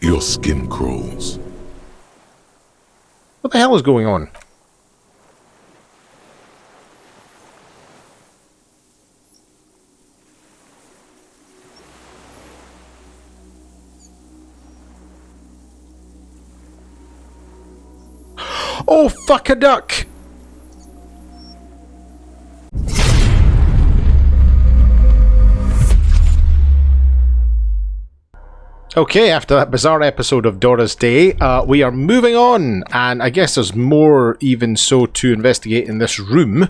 Your skin crawls. What the hell is going on? Oh, fuck a duck! Okay, after that bizarre episode of Dora's Day, we are moving on, and I guess there's more even so to investigate in this room.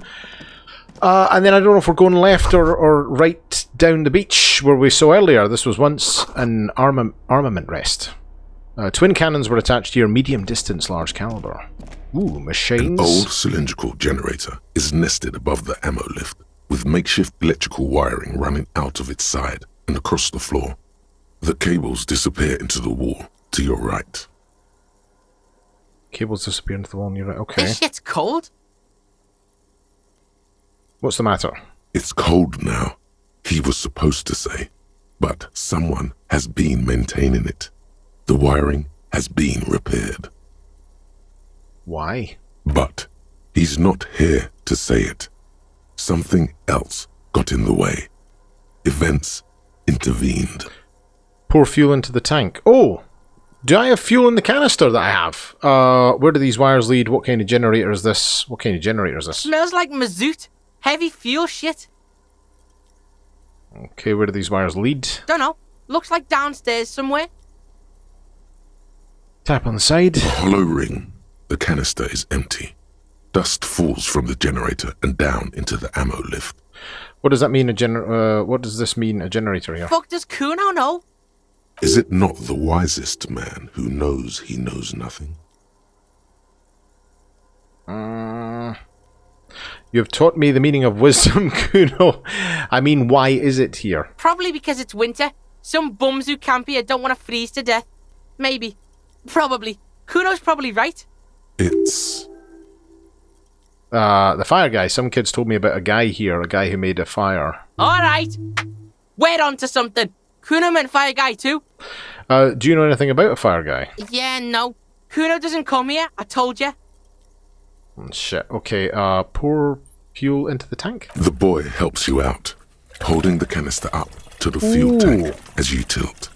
And then I don't know if we're going left or right down the beach where we saw earlier. This was once an armament rest. Twin cannons were attached here, medium distance, large caliber. Ooh, machines. An old cylindrical generator is nested above the ammo lift, with makeshift electrical wiring running out of its side and across the floor. The cables disappear into the wall to your right. Cables disappear into the wall on your right, okay. This shit's cold. What's the matter? It's cold now, he was supposed to say, but someone has been maintaining it. The wiring has been repaired. Why? But he's not here to say it. Something else got in the way. Events intervened. Pour fuel into the tank. Oh! Do I have fuel in the canister that I have? Where do these wires lead? What kind of generator is this? What kind of generator is this? Smells like mazout. Heavy fuel shit. Okay, where do these wires lead? Dunno. Looks like downstairs somewhere. Tap on the side. A hollow ring. The canister is empty. Dust falls from the generator and down into the ammo lift. What does that mean? What does this mean? A generator here? Fuck does Kuno know? Is it not the wisest man who knows he knows nothing? You have taught me the meaning of wisdom, Kuno. I mean, why is it here? Probably because it's winter. Some bums who camp here don't want to freeze to death. Maybe. Probably. Kuno's probably right. It's... the fire guy. Some kids told me about a guy here, a guy who made a fire. Alright. We're on to something. Kuno meant fire guy too. Do you know anything about a fire guy? Yeah, no. Kuno doesn't come here, I told you. Shit. Okay, pour fuel into the tank. The boy helps you out, holding the canister up to the fuel tank as you tilt.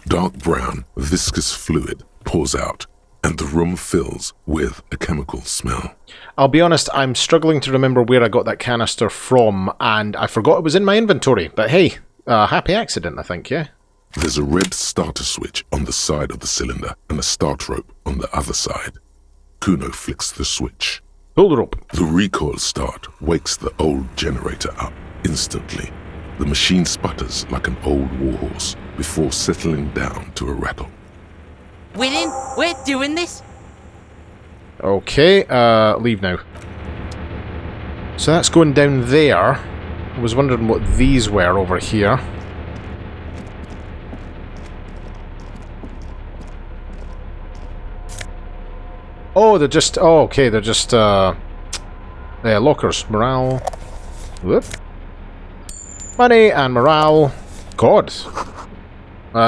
Dark brown, viscous fluid pours out, and the room fills with a chemical smell. I'll be honest, I'm struggling to remember where I got that canister from, and I forgot it was in my inventory. But hey, happy accident, I think, yeah? There's a red starter switch on the side of the cylinder and a start rope on the other side. Kuno flicks the switch. Pull the rope. The recoil start wakes the old generator up instantly. The machine sputters like an old warhorse before settling down to a rattle. We're in. We're doing this. Okay, leave now. So that's going down there. I was wondering what these were over here. Oh, they're just... Oh, okay, they're just, lockers. Morale. Whoop. Money and morale. God.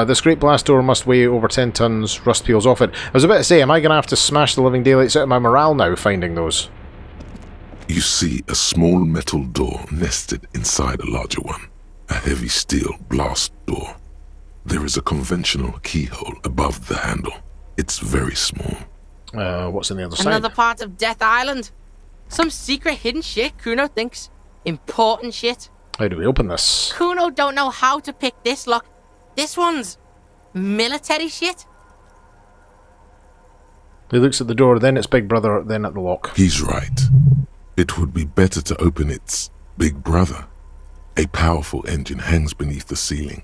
This great blast door must weigh over 10 tons. Rust peels off it. I was about to say, am I going to have to smash the living daylights out of my morale now, finding those? You see a small metal door nested inside a larger one. A heavy steel blast door. There is a conventional keyhole above the handle. It's very small. What's on the other side? Another part of Death Island. Some secret hidden shit, Kuno thinks. Important shit. How do we open this? Kuno don't know how to pick this lock. This one's military shit. He looks at the door, then it's Big Brother, then at the lock. He's right. It would be better to open its Big Brother. A powerful engine hangs beneath the ceiling.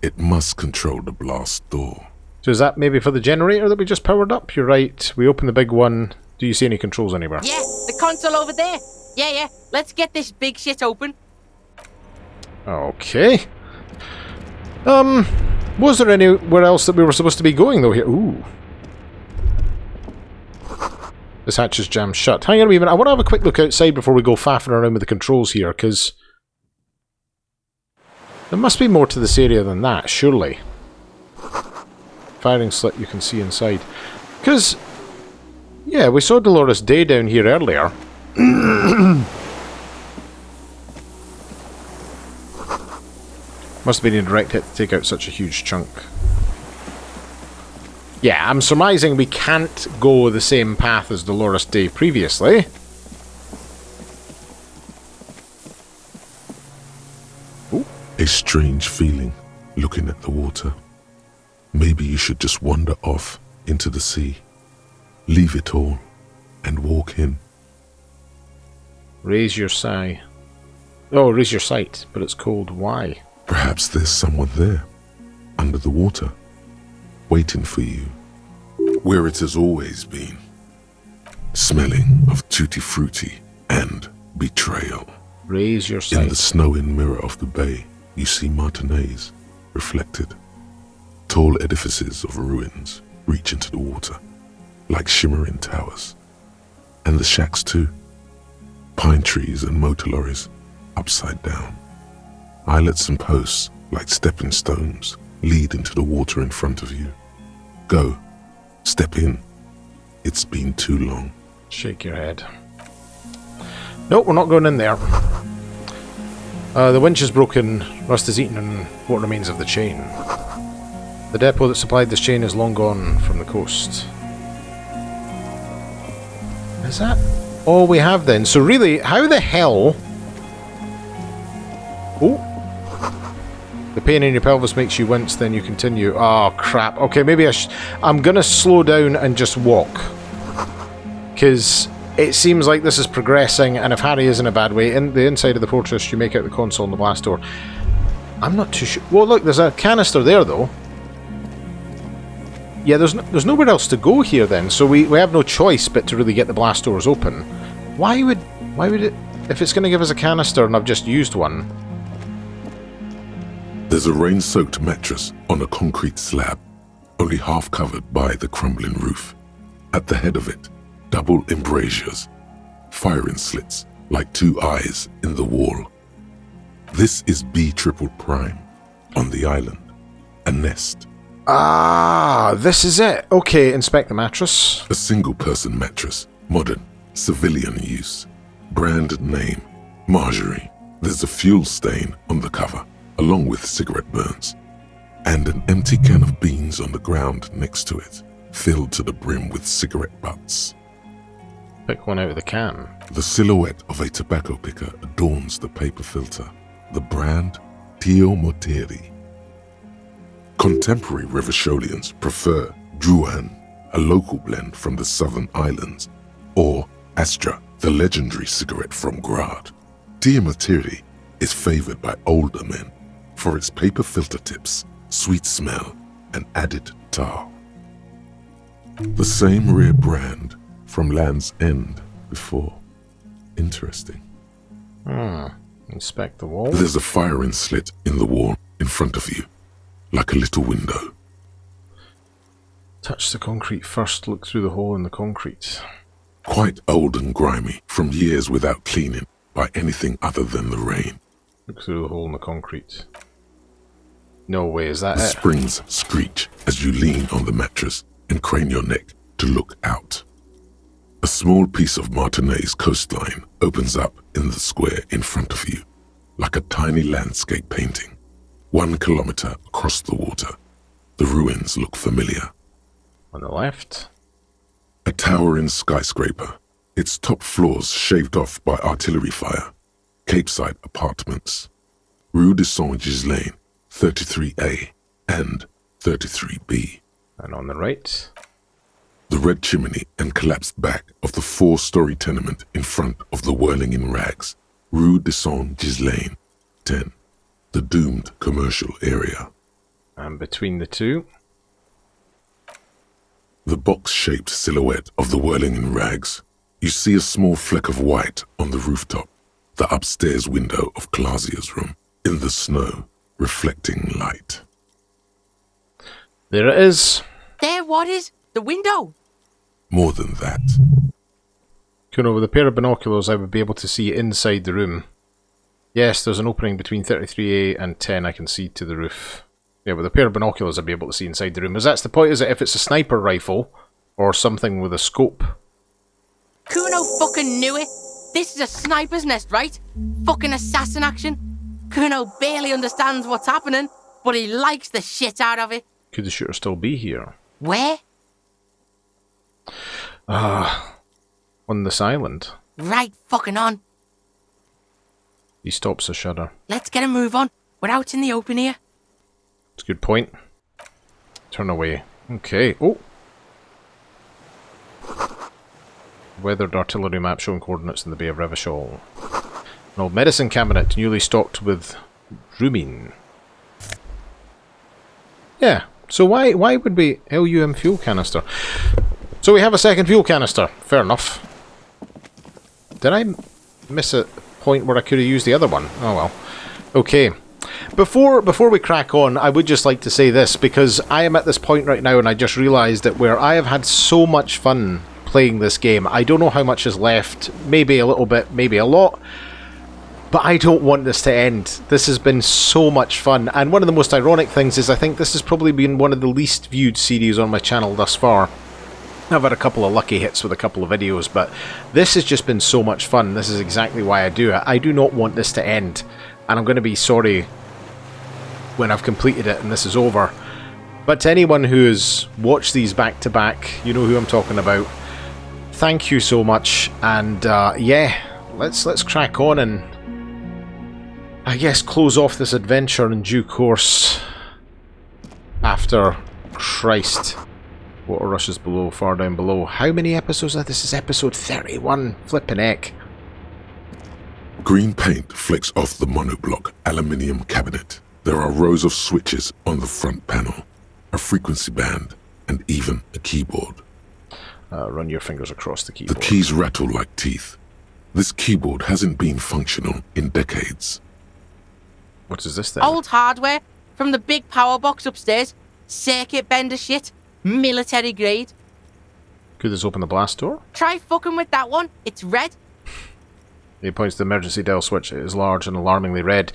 It must control the blast door. So is that maybe for the generator that we just powered up? You're right. We open the big one. Do you see any controls anywhere? Yeah, the console over there. Yeah. Let's get this big shit open. Okay. Was there anywhere else that we were supposed to be going though here? Ooh. This hatch is jammed shut. Hang on a minute. I want to have a quick look outside before we go faffing around with the controls here, because there must be more to this area than that, surely. firing slit you can see inside. Because, yeah, we saw Dolores Day down here earlier. Must have been a direct hit to take out such a huge chunk. Yeah, I'm surmising we can't go the same path as Dolores Day previously. Ooh. A strange feeling looking at the water. Maybe you should just wander off into the sea. Leave it all and walk in. Raise your sigh. Oh, raise your sight, but it's cold. Why? Perhaps there's someone there, under the water, waiting for you, where it has always been, smelling of tutti frutti and betrayal. Raise your sight. In the snowing mirror of the bay, you see Martinez reflected. Tall edifices of ruins reach into the water, like shimmering towers. And the shacks too. Pine trees and motor lorries, upside down. Islets and posts, like stepping stones, lead into the water in front of you. Go. Step in. It's been too long. Shake your head. Nope, we're not going in there. The winch is broken, rust is eaten, and what remains of the chain. The depot that supplied this chain is long gone from the coast. Is that all we have then? So really, how the hell... Oh! The pain in your pelvis makes you wince, then you continue. Oh, crap. Okay, maybe I'm gonna slow down and just walk. Because it seems like this is progressing, and if Harry is in a bad way, in the inside of the fortress, you make out the console and the blast door. I'm not too sure. Well, look, there's a canister there, though. Yeah, there's nowhere else to go here, then, so we have no choice but to really get the blast doors open. Why would it... If it's going to give us a canister and I've just used one... There's a rain-soaked mattress on a concrete slab, only half covered by the crumbling roof. At the head of it, double embrasures, firing slits like two eyes in the wall. This is B Triple Prime on the island, a nest. Ah, this is it. Okay, inspect the mattress. A single-person mattress, modern, civilian use. Brand name, Marjorie. There's a fuel stain on the cover, along with cigarette burns, and an empty can of beans on the ground next to it, filled to the brim with cigarette butts. Pick one out of the can. The silhouette of a tobacco picker adorns the paper filter. The brand, Tio Moteri. Contemporary Revacholians prefer Druan, a local blend from the southern islands, or Astra, the legendary cigarette from Grad. Tio Moteri is favored by older men for its paper filter tips, sweet smell, and added tar. The same rare brand from Land's End before. Interesting. Inspect the wall. There's a firing slit in the wall in front of you, like a little window. Touch the concrete first, look through the hole in the concrete. Quite old and grimy, from years without cleaning by anything other than the rain. Look through the hole in the concrete. No way, is that The it? springs screech as you lean on the mattress and crane your neck to look out. A small piece of Martinez coastline opens up in the square in front of you, like a tiny landscape painting. 1 kilometer across the water. The ruins look familiar. On the left. A towering skyscraper, its top floors shaved off by artillery fire. Capeside apartments. Rue de Saint-Ghislain, 33A and 33B. And on the right. The red chimney and collapsed back of the 4-story tenement in front of the whirling in rags. Rue de Saint-Ghislain, 10. The doomed commercial area. And between the two. The box-shaped silhouette of the whirling in rags. You see a small fleck of white on the rooftop, the upstairs window of Clausia's room, in the snow, reflecting light. There it is. There, what is? The window. More than that. Kuno, with a pair of binoculars, I would be able to see inside the room. Yes, there's an opening between 33A and 10 I can see to the roof. Yeah, with a pair of binoculars I'd be able to see inside the room. Is that's the point, is it? If it's a sniper rifle or something with a scope. Kuno fucking knew it. This is a sniper's nest, right? Fucking assassin action. Kuno barely understands what's happening, but he likes the shit out of it. Could the shooter still be here? Where? On this island. Right fucking on. He stops the shudder. Let's get a move on. We're out in the open here. It's a good point. Turn away. Okay. Oh! Weathered artillery map showing coordinates in the Bay of Revachol. An old medicine cabinet newly stocked with rumine. Yeah. So why would we... LUM fuel canister. So we have a second fuel canister. Fair enough. Did I miss a point where I could have used the other one? Oh well. Okay. Before we crack on, I would just like to say this, because I am at this point right now and I just realised that where I have had so much fun playing this game, I don't know how much is left, maybe a little bit, maybe a lot, but I don't want this to end. This has been so much fun, and one of the most ironic things is I think this has probably been one of the least viewed series on my channel thus far. I've had a couple of lucky hits with a couple of videos, but this has just been so much fun. This is exactly why I do it. I do not want this to end, and I'm going to be sorry when I've completed it and this is over. But to anyone who has watched these back to back, you know who I'm talking about. Thank you so much, and yeah, let's crack on and I guess close off this adventure in due course. After Christ. Water rushes below, far down below. How many episodes are this? This is episode 31. Flippin' heck. Green paint flecks off the monoblock aluminium cabinet. There are rows of switches on the front panel, a frequency band, and even a keyboard. Run your fingers across the keyboard. The keys rattle like teeth. This keyboard hasn't been functional in decades. What is this then? Old hardware from the big power box upstairs. Circuit bender shit. Military grade. Could this open the blast door? Try fucking with that one. It's red. He points to the emergency dial switch. It is large and alarmingly red.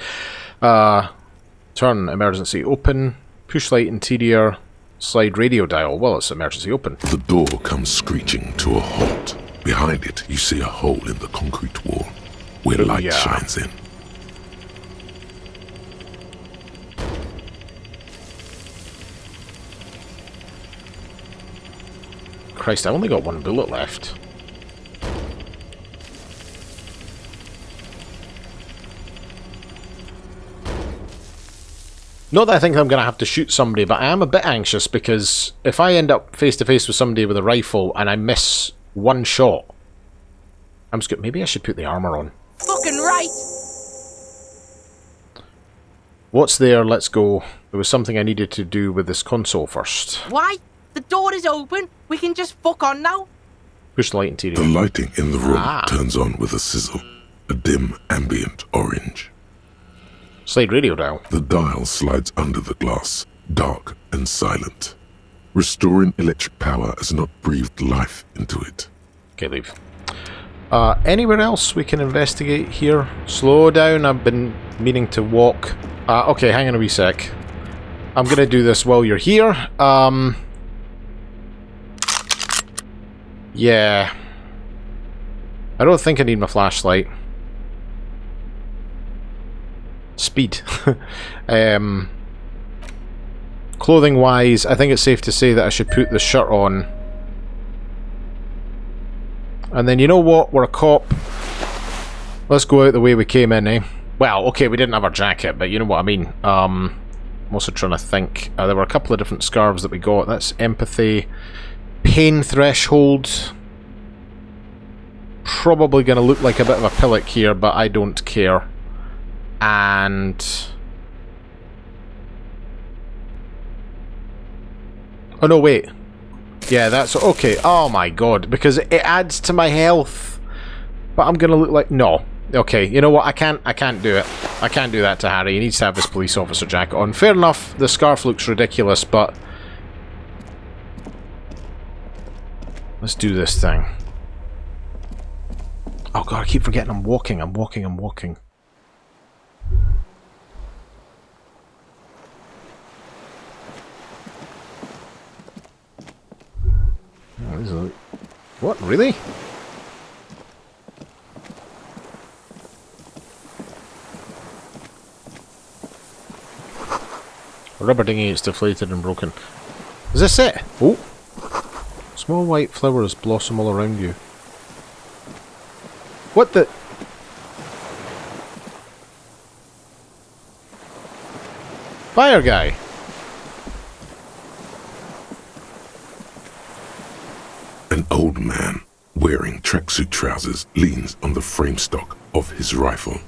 Turn emergency open. Push light interior. Slide radio dial. Well, it's emergency open. The door comes screeching to a halt. Behind it, you see a hole in the concrete wall, where light shines in. Christ, I only got one bullet left. Not that I think I'm going to have to shoot somebody, but I am a bit anxious because if I end up face to face with somebody with a rifle and I miss one shot, I'm scared. Maybe I should put the armor on. Fucking right. What's there? Let's go. There was something I needed to do with this console first. Why? The door is open. We can just fuck on now. Push the light interior. The lighting in the room turns on with a sizzle, a dim ambient orange. Slide radio dial. The dial slides under the glass, dark and silent. Restoring electric power has not breathed life into it. Okay, leave. Anywhere else we can investigate here? Slow down, I've been meaning to walk. Okay, hang on a wee sec. I'm gonna do this while you're here. Yeah. I don't think I need my flashlight. Speed. Clothing wise, I think it's safe to say that I should put the shirt on. And then you know what? We're a cop. Let's go out the way we came in, eh? Well, okay, we didn't have our jacket, but you know what I mean. I'm also trying to think. There were a couple of different scarves that we got. That's empathy. Pain threshold. Probably going to look like a bit of a pillock here, but I don't care. And... oh no, wait. Yeah, that's... okay. Oh my god. Because it adds to my health. But I'm going to look like... no. Okay, you know what? I can't do it. I can't do that to Harry. He needs to have his police officer jacket on. Fair enough, the scarf looks ridiculous, but... let's do this thing. Oh god, I keep forgetting I'm walking. I'm walking. What, really? Rubber dinghy is deflated and broken. Is this it? Oh! Small white flowers blossom all around you. What the... Fire guy! An old man wearing tracksuit trousers leans on the frame stock of his rifle.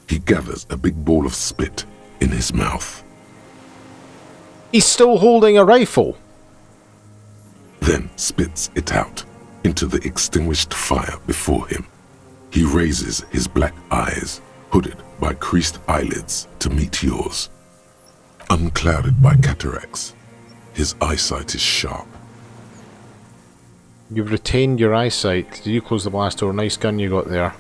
He gathers a big ball of spit in his mouth. He's still holding a rifle! Then spits it out into the extinguished fire before him. He raises his black eyes, hooded by creased eyelids, to meet yours. Unclouded by cataracts, his eyesight is sharp. You've retained your eyesight. Did you close the blast door? Nice gun you got there.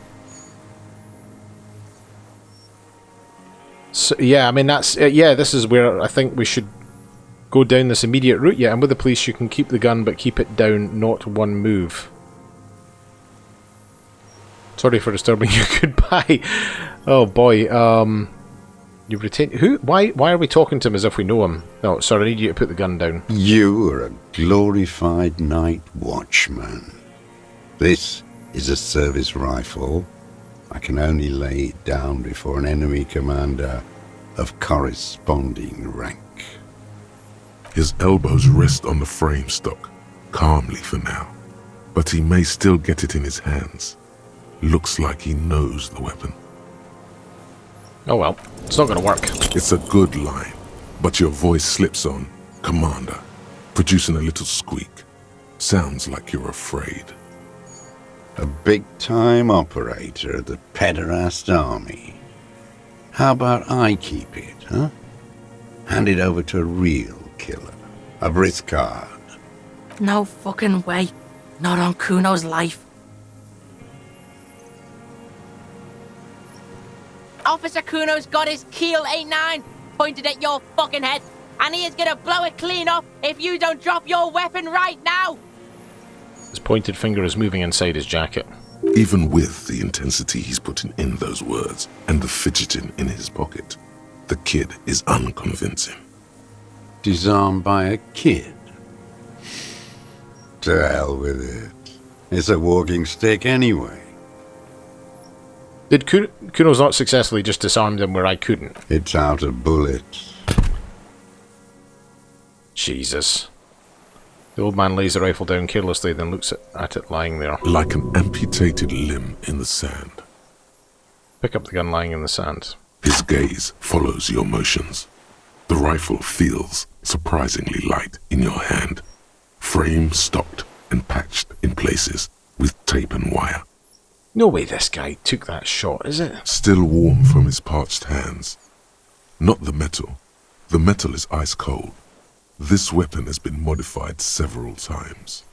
So, yeah, I mean, that's... yeah, this is where I think we should go down this immediate route. Yeah, and with the police you can keep the gun, but keep it down, not one move. Sorry for disturbing you. Goodbye. Oh boy, you've retained... Who? Why are we talking to him as if we know him? No, sorry, I need you to put the gun down. You are a glorified night watchman. This is a service rifle. I can only lay it down before an enemy commander of corresponding rank. His elbows rest on the frame stock, calmly for now, but he may still get it in his hands. Looks like he knows the weapon. Oh well, it's not going to work. It's a good line, but your voice slips on, Commander, producing a little squeak. Sounds like you're afraid. A big-time operator of the pederast army. How about I keep it, huh? Hand it over to a real killer. A Briscard. No fucking way. Not on Kuno's life. Officer Kuno's got his Keel 89 pointed at your fucking head, and he is gonna blow it clean off if you don't drop your weapon right now! His pointed finger is moving inside his jacket. Even with the intensity he's putting in those words and the fidgeting in his pocket, the kid is unconvincing. Disarmed by a kid? To hell with it. It's a walking stick anyway. Did Kuno's not successfully just disarmed him where I couldn't? It's out of bullets. Jesus. The old man lays the rifle down carelessly, then looks at it lying there. Like an amputated limb in the sand. Pick up the gun lying in the sand. His gaze follows your motions. The rifle feels surprisingly light in your hand. Frame stocked and patched in places with tape and wire. No way this guy took that shot, is it? Still warm from his parched hands. Not the metal. The metal is ice cold. This weapon has been modified several times.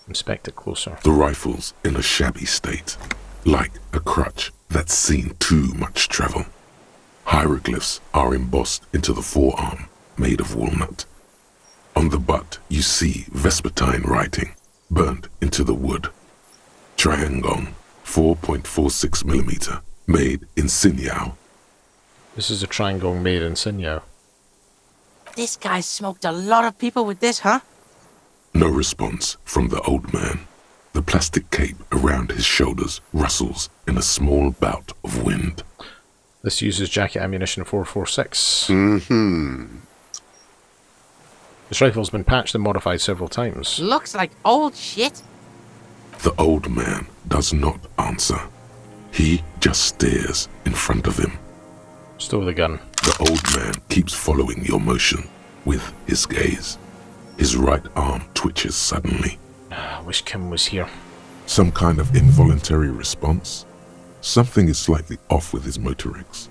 Inspect it closer. The rifle's in a shabby state, like a crutch that's seen too much travel. Hieroglyphs are embossed into the forearm, made of walnut. On the butt, you see Vespertine writing, burnt into the wood. Triangon, 4.46mm, made in Sinyao. This is a triangle made in Sinyao. This guy smoked a lot of people with this, huh? No response from the old man. The plastic cape around his shoulders rustles in a small bout of wind. This uses jacket ammunition 446. This rifle's been patched and modified several times. Looks like old shit. The old man does not answer. He just stares in front of him. Stow the gun. The old man keeps following your motion with his gaze. His right arm twitches suddenly. I wish Kim was here. Some kind of involuntary response? Something is slightly off with his motorics.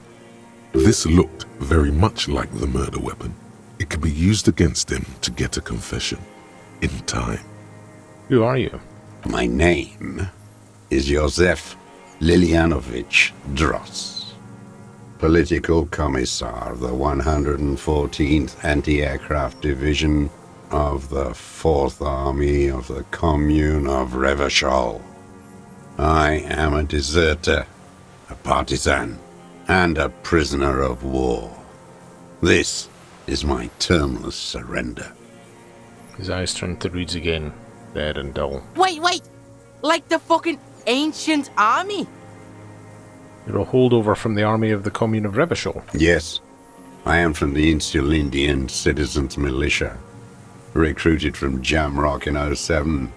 This looked very much like the murder weapon. It could be used against him to get a confession. In time. Who are you? My name is Josef Lilianovich Dross. Political Commissar of the 114th Anti-Aircraft Division of the 4th Army of the Commune of Revachol. I am a deserter, a partisan, and a prisoner of war. This is my termless surrender. His eyes turn to reeds again, red and dull. Wait! Like the fucking ancient army? You're a holdover from the army of the Commune of Revachol. Yes, I am from the Insulindian Citizens Militia. Recruited from Jamrock in 07.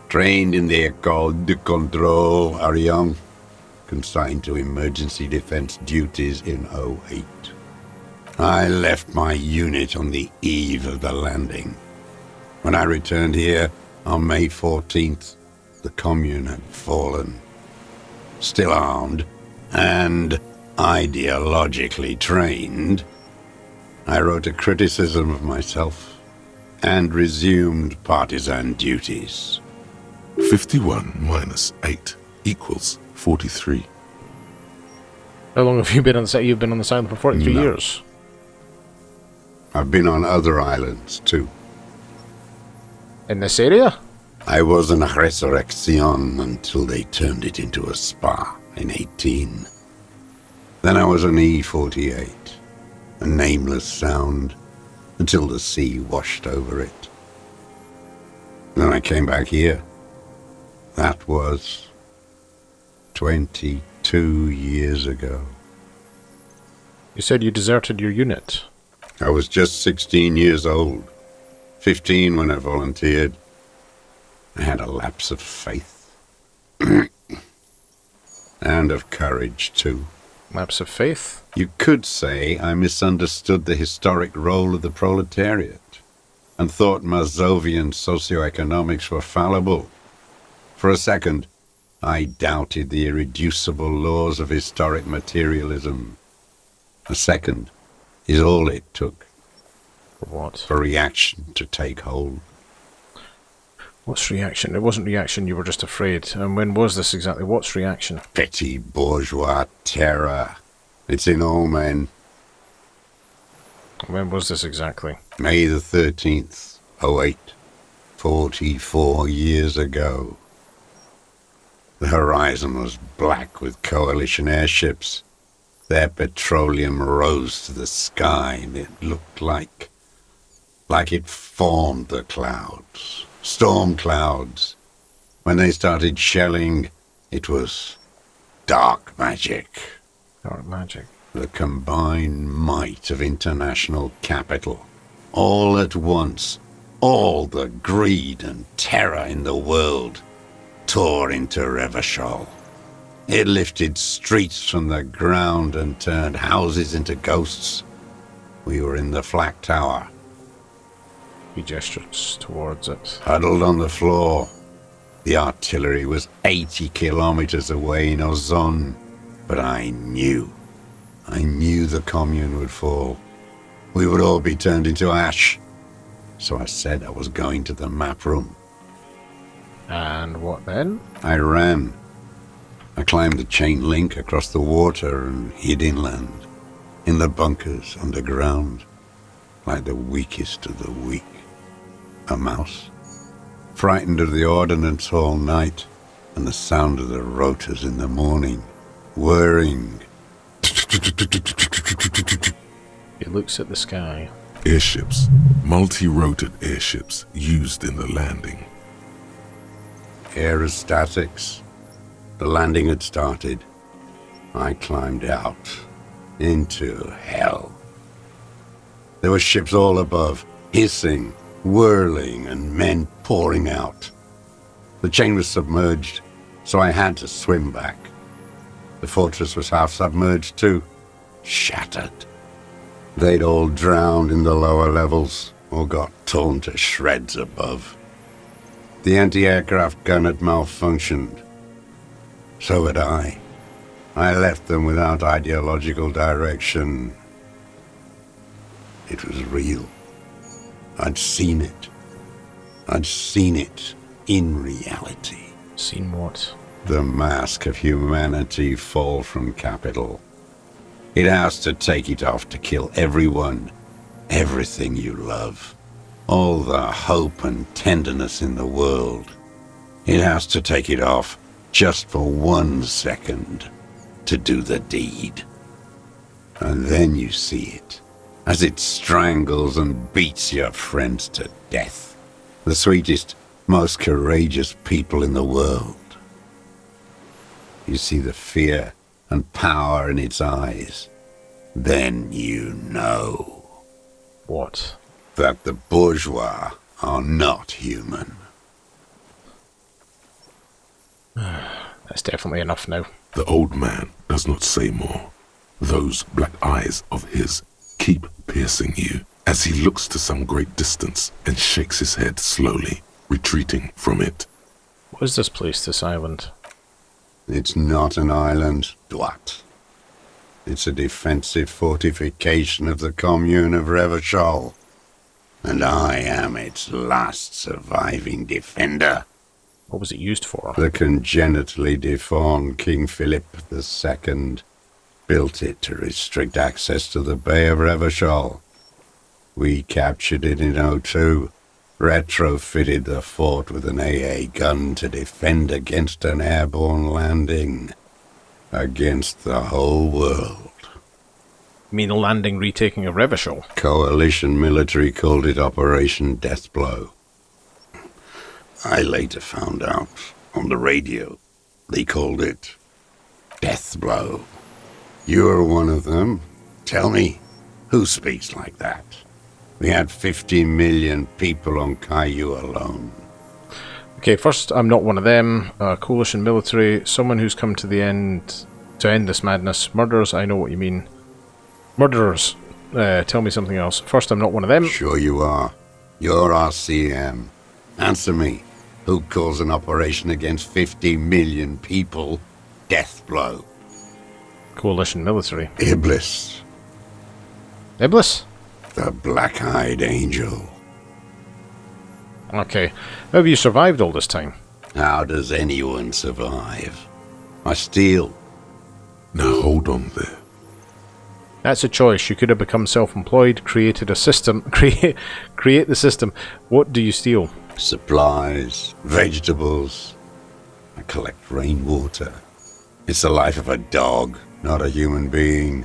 Trained in the École de Contrôle Ariane. Consigned to emergency defense duties in 08. I left my unit on the eve of the landing. When I returned here on May 14th, the Commune had fallen. Still armed and ideologically trained, I wrote a criticism of myself and resumed partisan duties. 51 minus 8 equals 43. How long have you been on the side? You've been on the island for 43 No. years. I've been on other islands too. In this area? I was in Resurrection until they turned it into a spa in 18. Then I was on E48, a nameless sound, until the sea washed over it. Then I came back here. That was 22 years ago. You said you deserted your unit. I was just 16 years old, 15 when I volunteered. I had a lapse of faith. And of courage, too. Lapse of faith? You could say I misunderstood the historic role of the proletariat and thought Mazovian socioeconomics were fallible. For a second, I doubted the irreducible laws of historic materialism. A second is all it took For what? for reaction to take hold. What's reaction? It wasn't reaction, you were just afraid. And when was this exactly? What's reaction? Petty bourgeois terror. It's in all men. When was this exactly? May the 13th, 08. 44 years ago. The horizon was black with coalition airships. Their petroleum rose to the sky, and it looked like it formed the clouds. Storm clouds. When they started shelling, it was dark magic. Dark magic. The combined might of international capital. All at once, all the greed and terror in the world tore into Revachol. It lifted streets from the ground and turned houses into ghosts. We were in the flak tower, He gestures towards it. huddled on the floor. The artillery was 80 kilometers away in Ozon, but I knew the commune would fall. We would all be turned into ash. So I said I was going to the map room. And what then? I ran. I climbed the chain link across the water and hid inland, in the bunkers underground, like the weakest of the weak. A mouse, frightened of the ordnance all night and the sound of the rotors in the morning, whirring. He looks at the sky. Airships, multi-rotored airships used in the landing. Aerostatics. The landing had started. I climbed out into hell. There were ships all above, hissing, whirling, and men pouring out. The chain was submerged, so I had to swim back. The fortress was half submerged too, shattered. They'd all drowned in the lower levels or got torn to shreds above. The anti-aircraft gun had malfunctioned. So had I. I left them without ideological direction. It was real. I'd seen it. I'd seen it in reality. Seen what? The mask of humanity fall from capital. It has to take it off to kill everyone, everything you love. all the hope and tenderness in the world. It has to take it off just for 1 second to do the deed. And then you see it, as it strangles and beats your friends to death. The sweetest, most courageous people in the world. You see the fear and power in its eyes. Then you know. What? That the bourgeois are not human. That's definitely enough now. The old man does not say more. Those black eyes of his keep piercing you as he looks to some great distance and shakes his head slowly, retreating from it. What is this place, this island? It's not an island, Dwat. It's a defensive fortification of the commune of Revachol. And I am its last surviving defender. What was it used for? The congenitally deformed King Philip II built it to restrict access to the Bay of Revachol. We captured it in '02, retrofitted the fort with an AA gun to defend against an airborne landing. Against the whole world. You mean the landing retaking of Revachol? Coalition military called it Operation Deathblow. I later found out on the radio they called it Deathblow. You're one of them. Tell me, who speaks like that? We had 50 million people on Caillou alone. Okay, first, I'm not one of them. Coalition military, someone who's come to the end to end this madness. Murderers, I know what you mean. Murderers, tell me something else. First, I'm not one of them. Sure you are. You're RCM. Answer me. Who calls an operation against 50 million people Deathblow? Coalition military. Iblis. Iblis? The black-eyed angel. Okay. How have you survived all this time? How does anyone survive? I steal. Now hold on there. That's a choice. You could have become self-employed, created a system, create the system. What do you steal? Supplies, vegetables. I collect rainwater. It's the life of a dog, not a human being.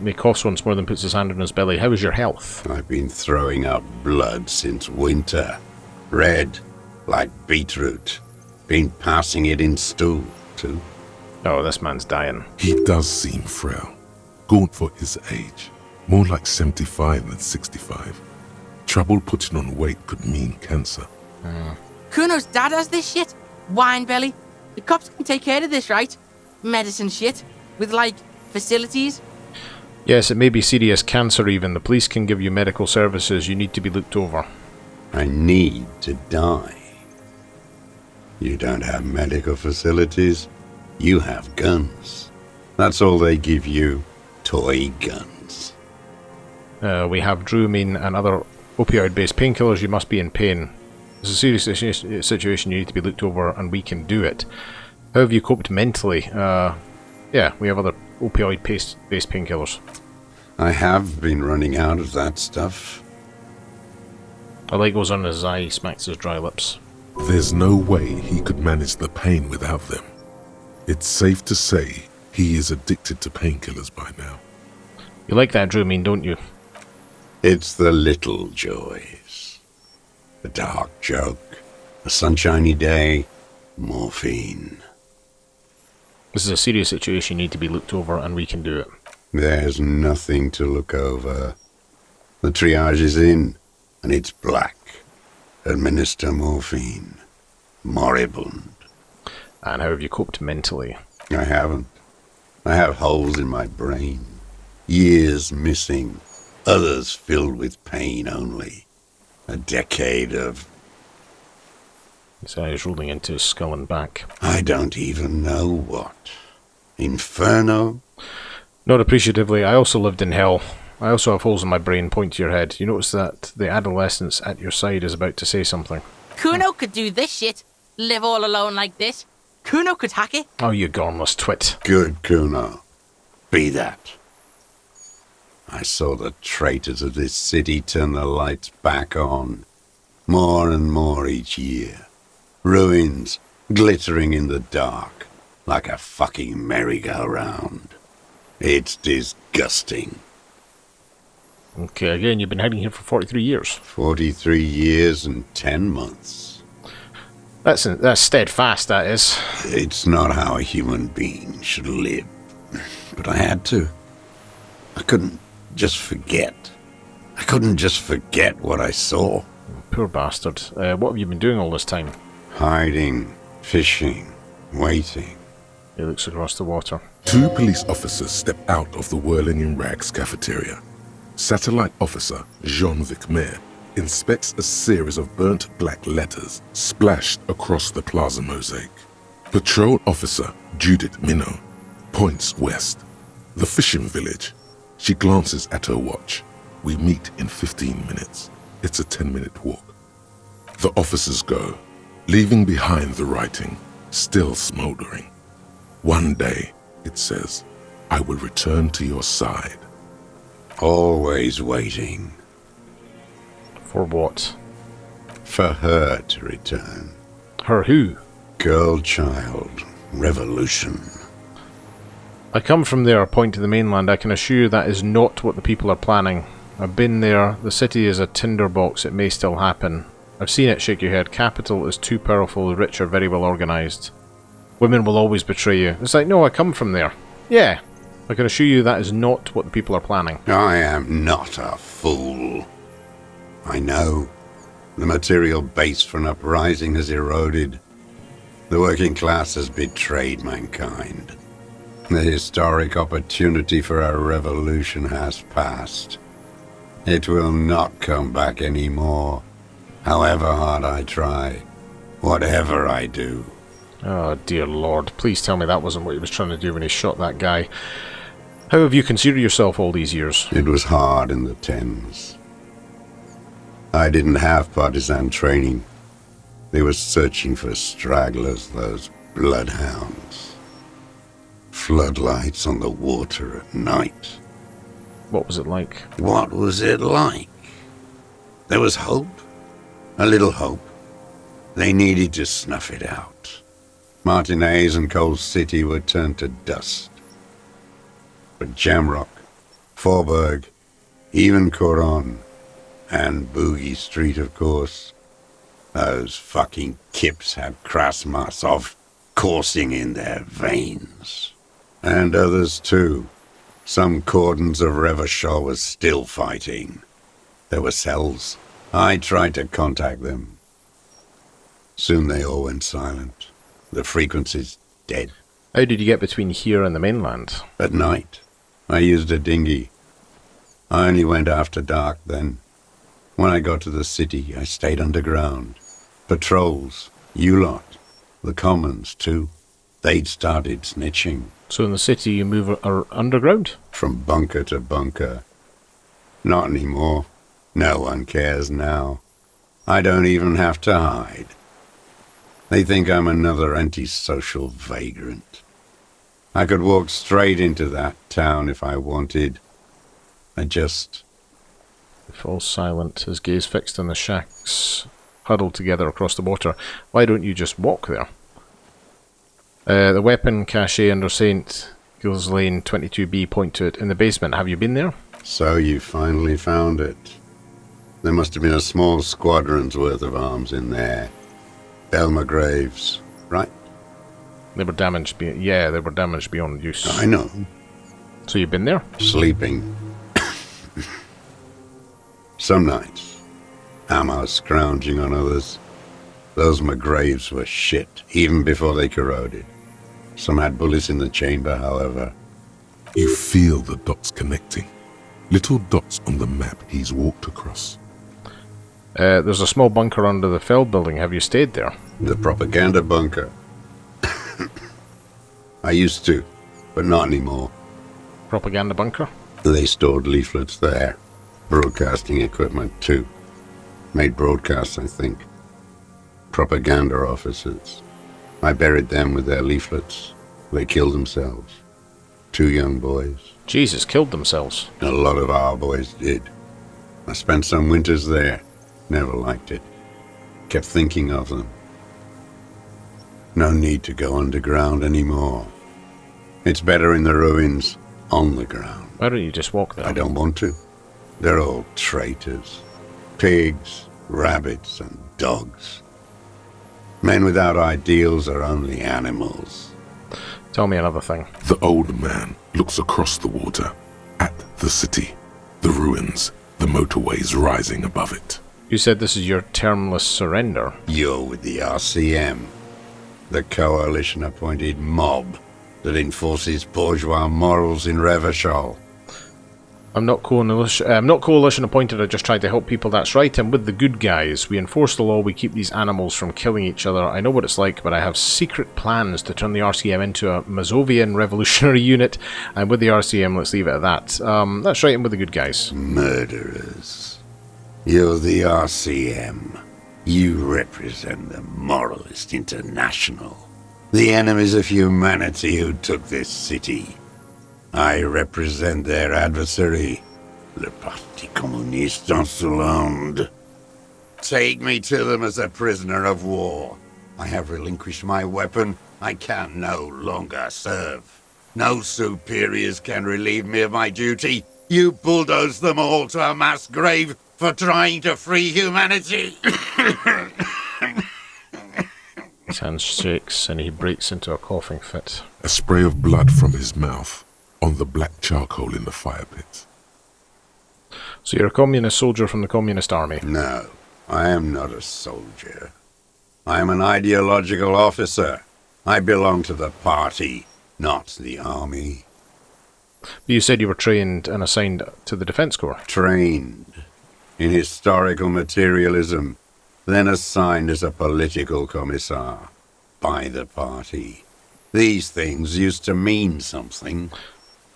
He coughs once more than puts his hand on his belly. How is your health? I've been throwing up blood since winter. Red, like beetroot. Been passing it in stool, too. Oh, this man's dying. He does seem frail, gaunt for his age, more like 75 than 65. Trouble putting on weight could mean cancer. Kuno's dad has this shit. Wine belly. The cops can take care of this, right? Medicine shit. With, like, facilities. Yes, it may be serious cancer even. The police can give you medical services. You need to be looked over. I need to die. You don't have medical facilities. You have guns. That's all they give you. Toy guns. We have Dramamine and other opioid-based painkillers. You must be in pain. It's a serious situation. You need to be looked over, and we can do it. How have you coped mentally? Yeah, we have other opioid-based painkillers. I have been running out of that stuff. A light goes on his eye. He smacks his dry lips. There's no way he could manage the pain without them. It's safe to say he is addicted to painkillers by now. You like that Dramamine, don't you? It's the little joys. A dark joke. A sunshiny day. Morphine. This is a serious situation. You need to be looked over, and we can do it. There's nothing to look over. The triage is in, and it's black. Administer morphine. Moribund. And how have you coped mentally? I haven't. I have holes in my brain. Years missing. Others filled with pain only. A decade of... His eyes rolling into his skull and back. I don't even know what. Inferno? Not appreciatively, I also lived in hell. I also have holes in my brain. Point to your head. You notice that the adolescence at your side is about to say something. Kuno could do this shit. Live all alone like this. Kuno could hack it. Oh, you gormless twit. Good, Kuno. Be that. I saw the traitors of this city turn the lights back on. More and more each year. Ruins glittering in the dark, like a fucking merry-go-round. It's disgusting. Okay, again, you've been hiding here for 43 years. 43 years and 10 months. That's steadfast, that is. It's not how a human being should live. But I had to. I couldn't just forget. I couldn't just forget what I saw. Poor bastard. What have you been doing all this time? Hiding, fishing, waiting. He looks across the water. 2 police officers step out of the Whirling in Rags cafeteria. Satellite officer Jean-Vic Mayer inspects a series of burnt black letters splashed across the plaza mosaic. Patrol officer Judith Minot points west. The fishing village. She glances at her watch. We meet in 15 minutes. It's a 10-minute walk. The officers go, leaving behind the writing, still smoldering. One day, it says, I will return to your side. Always waiting. For what? For her to return. Her who? Girl, child, revolution. I come from there, point to the mainland. I can assure you that is not what the people are planning. I've been there. The city is a tinderbox. It may still happen. I've seen it, shake your head. Capital is too powerful. The rich are very well organised. Women will always betray you. It's like, no, I come from there. Yeah, I can assure you that is not what the people are planning. I am not a fool. I know. The material base for an uprising has eroded. The working class has betrayed mankind. The historic opportunity for a revolution has passed. It will not come back anymore, however hard I try, whatever I do. Oh, dear Lord. Please tell me that wasn't what he was trying to do when he shot that guy. How have you considered yourself all these years? It was hard in the Thames. I didn't have partisan training. They were searching for stragglers, those bloodhounds. Floodlights on the water at night. What was it like? What was it like? There was hope. A little hope. They needed to snuff it out. Martinez and Coal City were turned to dust. But Jamrock, Forburg, even Coron, and Boogie Street, of course. Those fucking kips had Krasmasov coursing in their veins. And others too. Some cordons of Revachol was still fighting. There were cells. I tried to contact them. Soon they all went silent. The frequencies dead. How did you get between here and the mainland? At night, I used a dinghy. I only went after dark then. When I got to the city, I stayed underground. Patrols, you lot, the commons too. They'd started snitching. So in the city you move underground? From bunker to bunker. Not anymore. No one cares now. I don't even have to hide. They think I'm another antisocial vagrant. I could walk straight into that town if I wanted. I just... He falls silent, his gaze fixed on the shacks huddled together across the water. Why don't you just walk there? The weapon cache under St. Gilles Lane 22B, point to it. In the basement, have you been there? So you finally found it. There must have been a small squadron's worth of arms in there. Belmer graves, right? They were damaged, they were damaged beyond use. I know. So you've been there? Sleeping. Some nights. Ammo scrounging on others. Those McGraves were shit, even before they corroded. Some had bullets in the chamber, however. You feel the dots connecting. Little dots on the map he's walked across. There's a small bunker under the Feld building. Have you stayed there? The propaganda bunker. I used to, but not anymore. Propaganda bunker? They stored leaflets there. Broadcasting equipment, too. Made broadcasts, I think. Propaganda officers. I buried them with their leaflets. They killed themselves. 2 young boys. Jesus, killed themselves. A lot of our boys did. I spent some winters there. Never liked it. Kept thinking of them. No need to go underground anymore. It's better in the ruins, on the ground. Why don't you just walk there? I don't want to. They're all traitors. Pigs, rabbits, and dogs. Men without ideals are only animals. Tell me another thing. The old man looks across the water, at the city, the ruins, the motorways rising above it. You said this is your termless surrender. You're with the RCM, the coalition-appointed mob that enforces bourgeois morals in Revachol. I'm not coalition appointed, I just try to help people, that's right. I'm with the good guys. We enforce the law, we keep these animals from killing each other. I know what it's like, but I have secret plans to turn the RCM into a Mazovian revolutionary unit. I'm with the RCM, let's leave it at that. That's right, I'm with the good guys. Murderers. You're the RCM. You represent the Moralist International. The enemies of humanity who took this city. I represent their adversary, le Parti Communiste Insulindian. Take me to them as a prisoner of war. I have relinquished my weapon. I can no longer serve. No superiors can relieve me of my duty. You bulldoze them all to a mass grave for trying to free humanity. His hand shakes and he breaks into a coughing fit. A spray of blood from his mouth on the black charcoal in the fire pit. So you're a communist soldier from the communist army? No, I am not a soldier. I am an ideological officer. I belong to the party, not the army. But you said you were trained and assigned to the Defense Corps. Trained in historical materialism, then assigned as a political commissar by the party. These things used to mean something.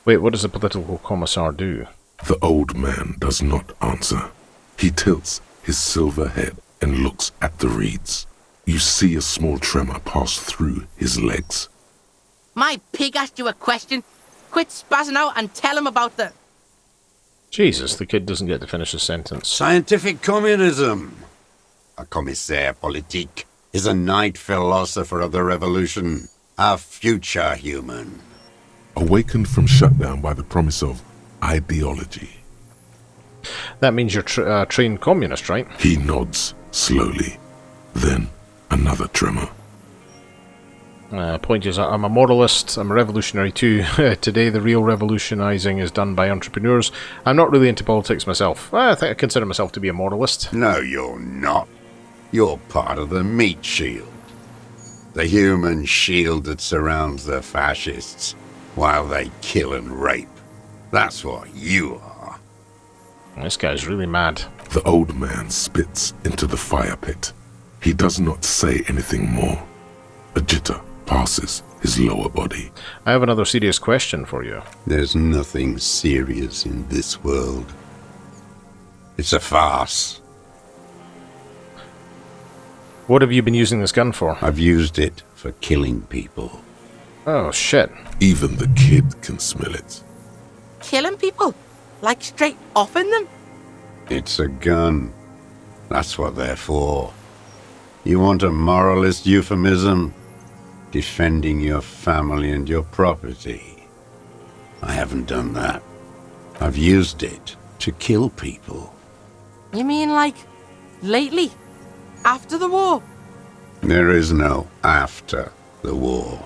Wait, what does a political commissar do? The old man does not answer. He tilts his silver head and looks at the reeds. You see a small tremor pass through his legs. My pig asked you a question. Quit spazzing out and tell him about the... Jesus, the kid doesn't get to finish his sentence. Scientific communism. A commissaire politique is a knight philosopher of the revolution, a future human. Awakened from shutdown by the promise of ideology. That means you're a trained communist, right? He nods slowly. Then another tremor. Point is, I'm a moralist, I'm a revolutionary too. Today the real revolutionizing is done by entrepreneurs. I'm not really into politics myself. I think I consider myself to be a moralist. No, you're not. You're part of the meat shield. The human shield that surrounds the fascists while they kill and rape. That's what you are. This guy's really mad. The old man spits into the fire pit. He does not say anything more. A jitter passes his lower body. I have another serious question for you. There's nothing serious in this world. It's a farce. What have you been using this gun for? I've used it for killing people. Oh, shit. Even the kid can smell it. Killing people? Like straight offing them? It's a gun. That's what they're for. You want a moralist euphemism? Defending your family and your property. I haven't done that. I've used it to kill people. You mean like lately? After the war? There is no after the war.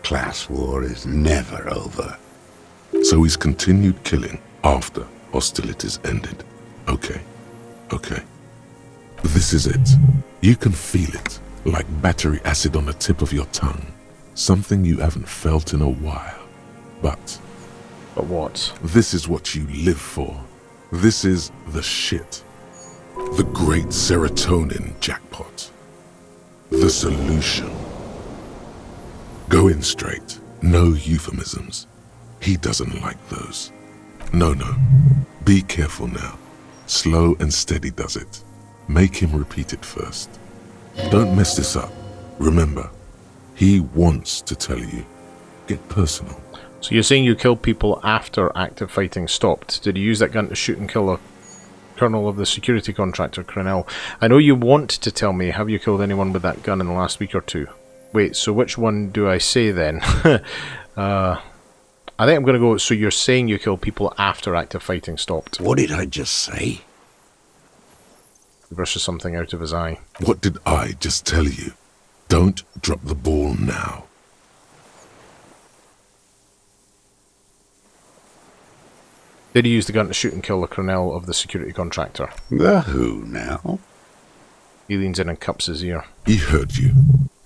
Class war is never over. So he's continued killing after hostilities ended. Okay. This is it. You can feel it, like battery acid on the tip of your tongue. Something you haven't felt in a while. But what? This is what you live for. This is the shit. The great serotonin jackpot. The solution. Go in straight. No euphemisms. He doesn't like those. No. Be careful now. Slow and steady does it. Make him repeat it first. Don't mess this up. Remember, he wants to tell you. get personal. So you're saying you killed people after active fighting stopped. Did you use that gun to shoot and kill a colonel of the security contractor, Crenell? I know you want to tell me, have you killed anyone with that gun in the last week or two? Wait, so which one do I say then? I think I'm going to go, so you're saying you killed people after active fighting stopped. What did I just say? He brushes something out of his eye. What did I just tell you? Don't drop the ball now. Did he use the gun to shoot and kill the colonel of the security contractor? The who now? He leans in and cups his ear. He heard you.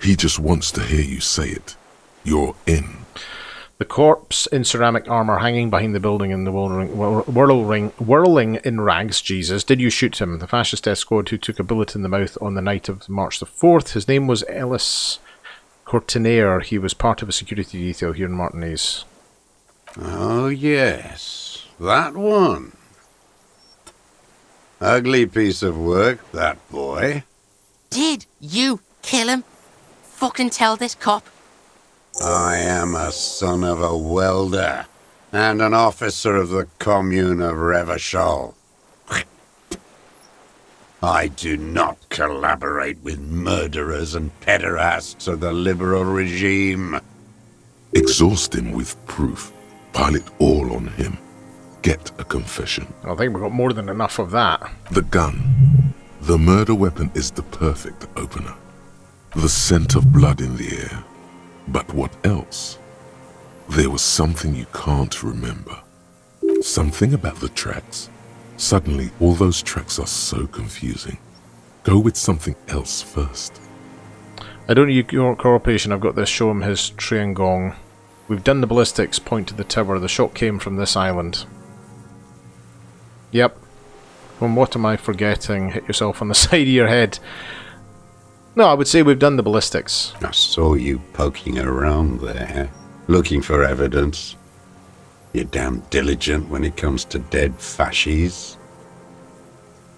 He just wants to hear you say it. You're in. The corpse in ceramic armor hanging behind the building in the whirling in rags. Jesus, did you shoot him? The fascist death squad who took a bullet in the mouth on the night of March the 4th. His name was Ellis Courtinaire. He was part of a security detail here in Martinez. Oh, yes. That one. Ugly piece of work, that boy. Did you kill him? Fucking tell this cop. I am a son of a welder and an officer of the commune of Revachol. I do not collaborate with murderers and pederasts of the liberal regime. Exhaust him with proof. Pile it all on him. Get a confession. I think we've got more than enough of that. The gun. The murder weapon is the perfect opener. The scent of blood in the air. But what else? There was something you can't remember. Something about the tracks. Suddenly, all those tracks are so confusing. Go with something else first. I don't need your cooperation. I've got this. Show him his triangong. We've done the ballistics. Point to the tower. The shot came from this island. Yep. From what am I forgetting? Hit yourself on the side of your head. No, I would say we've done the ballistics. I saw you poking around there, looking for evidence. You're damn diligent when it comes to dead fascies.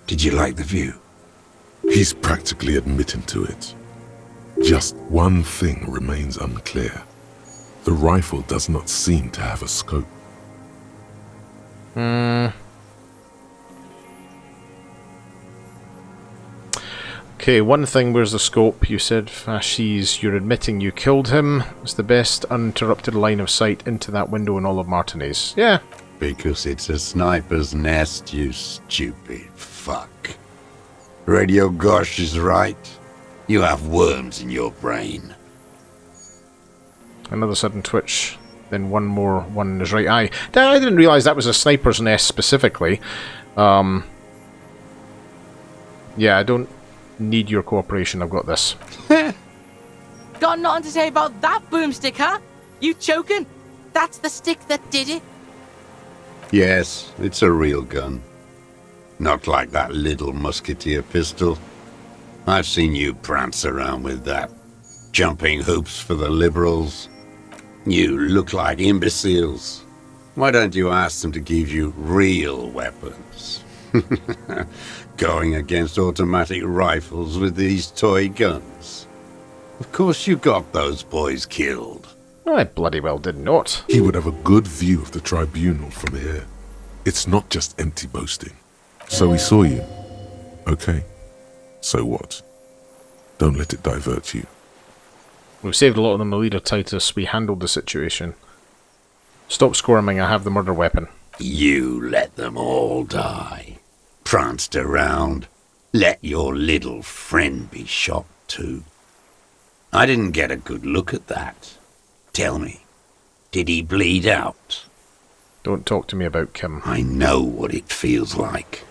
Did you like the view? He's practically admitting to it. Just one thing remains unclear. The rifle does not seem to have a scope. Okay, one thing, where's the scope? You said fascies, you're admitting you killed him. It's the best uninterrupted line of sight into that window in all of Martinez. Yeah. Because it's a sniper's nest, you stupid fuck. Radio Gosh is right. You have worms in your brain. Another sudden twitch, then one more one in his right eye. I didn't realise that was a sniper's nest specifically. Yeah, I don't need your cooperation. I've got this. Got nothing to say about that boomstick, huh? You choking? That's the stick that did it. Yes, it's a real gun. Not like that little musketeer pistol. I've seen you prance around with that. Jumping hoops for the liberals. You look like imbeciles. Why don't you ask them to give you real weapons? Going against automatic rifles with these toy guns. Of course you got those boys killed. I bloody well did not. He would have a good view of the tribunal from here. It's not just empty boasting. So he saw you. Okay. So what? Don't let it divert you. We've saved a lot of them, Leader Titus. We handled the situation. Stop squirming, I have the murder weapon. You let them all die. Pranced around. Let your little friend be shot too. I didn't get a good look at that. Tell me, did he bleed out? Don't talk to me about Kim. I know what it feels like.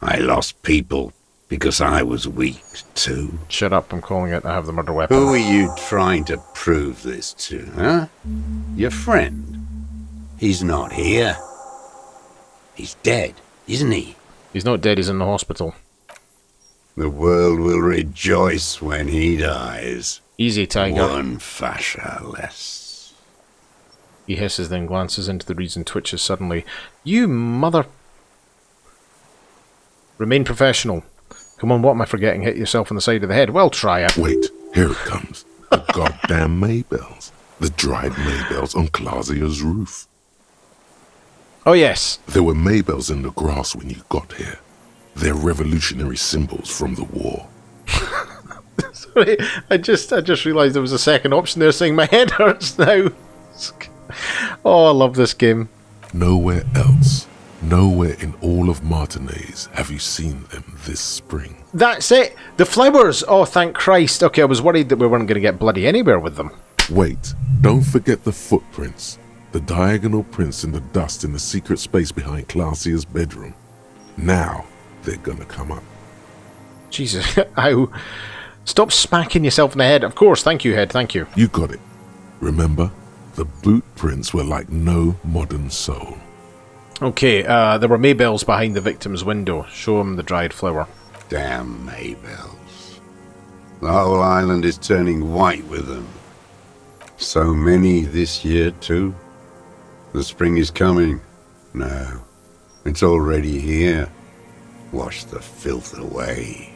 I lost people because I was weak too. Shut up, I'm calling it. I have the murder weapon. Who are you trying to prove this to, huh? Your friend? He's not here. He's dead, isn't he? He's not dead, he's in the hospital. The world will rejoice when he dies. Easy, Tiger. One fascia less. He hisses, then glances into the reeds and twitches suddenly. You mother... Remain professional. Come on, what am I forgetting? Hit yourself on the side of the head. Well, try it. Wait, here it comes. The goddamn Maybells. The dried maybells on Clausia's roof. Oh, yes. There were maybells in the grass when you got here. They're revolutionary symbols from the war. Sorry, I just realised there was a second option there saying my head hurts now. Oh, I love this game. Nowhere else, nowhere in all of Martinez have you seen them this spring. That's it. The flowers. Oh, thank Christ. Okay, I was worried that we weren't going to get bloody anywhere with them. Wait, don't forget the footprints. The diagonal prints in the dust in the secret space behind Clausia's bedroom. Now they're gonna come up. Jesus, ow. Stop smacking yourself in the head. Of course, thank you, head, thank you. You got it. Remember, the boot prints were like no modern soul. Okay, there were maybells behind the victim's window. Show him the dried flower. Damn maybells. The whole island is turning white with them. So many this year, too. The spring is coming. No, it's already here. Wash the filth away.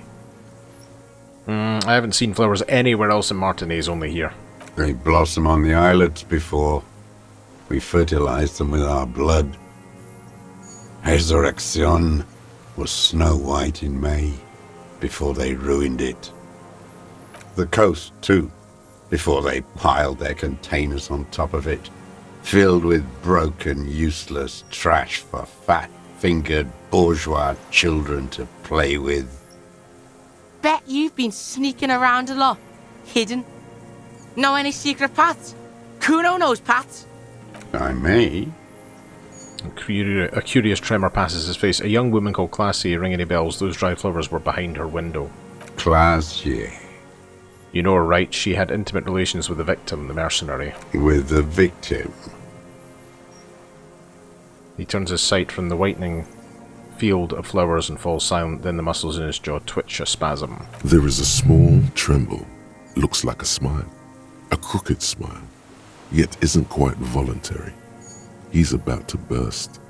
I haven't seen flowers anywhere else in Martinez, only here. They blossom on the islets before. We fertilized them with our blood. Resurrection was snow white in May, before they ruined it. The coast, too, before they piled their containers on top of it, filled with broken, useless trash for fat-fingered bourgeois children to play with. Bet you've been sneaking around a lot. Hidden. Know any secret paths? Kuno knows paths. I may. A curious tremor passes his face. A young woman called Classy, ring any bells. Those dry flowers were behind her window. Classy. You know her, right? She had intimate relations with the victim, the mercenary. With the victim. He turns his sight from the whitening field of flowers and falls silent, then the muscles in his jaw twitch a spasm. There is a small tremble. Looks like a smile. A crooked smile. Yet isn't quite voluntary. He's about to burst.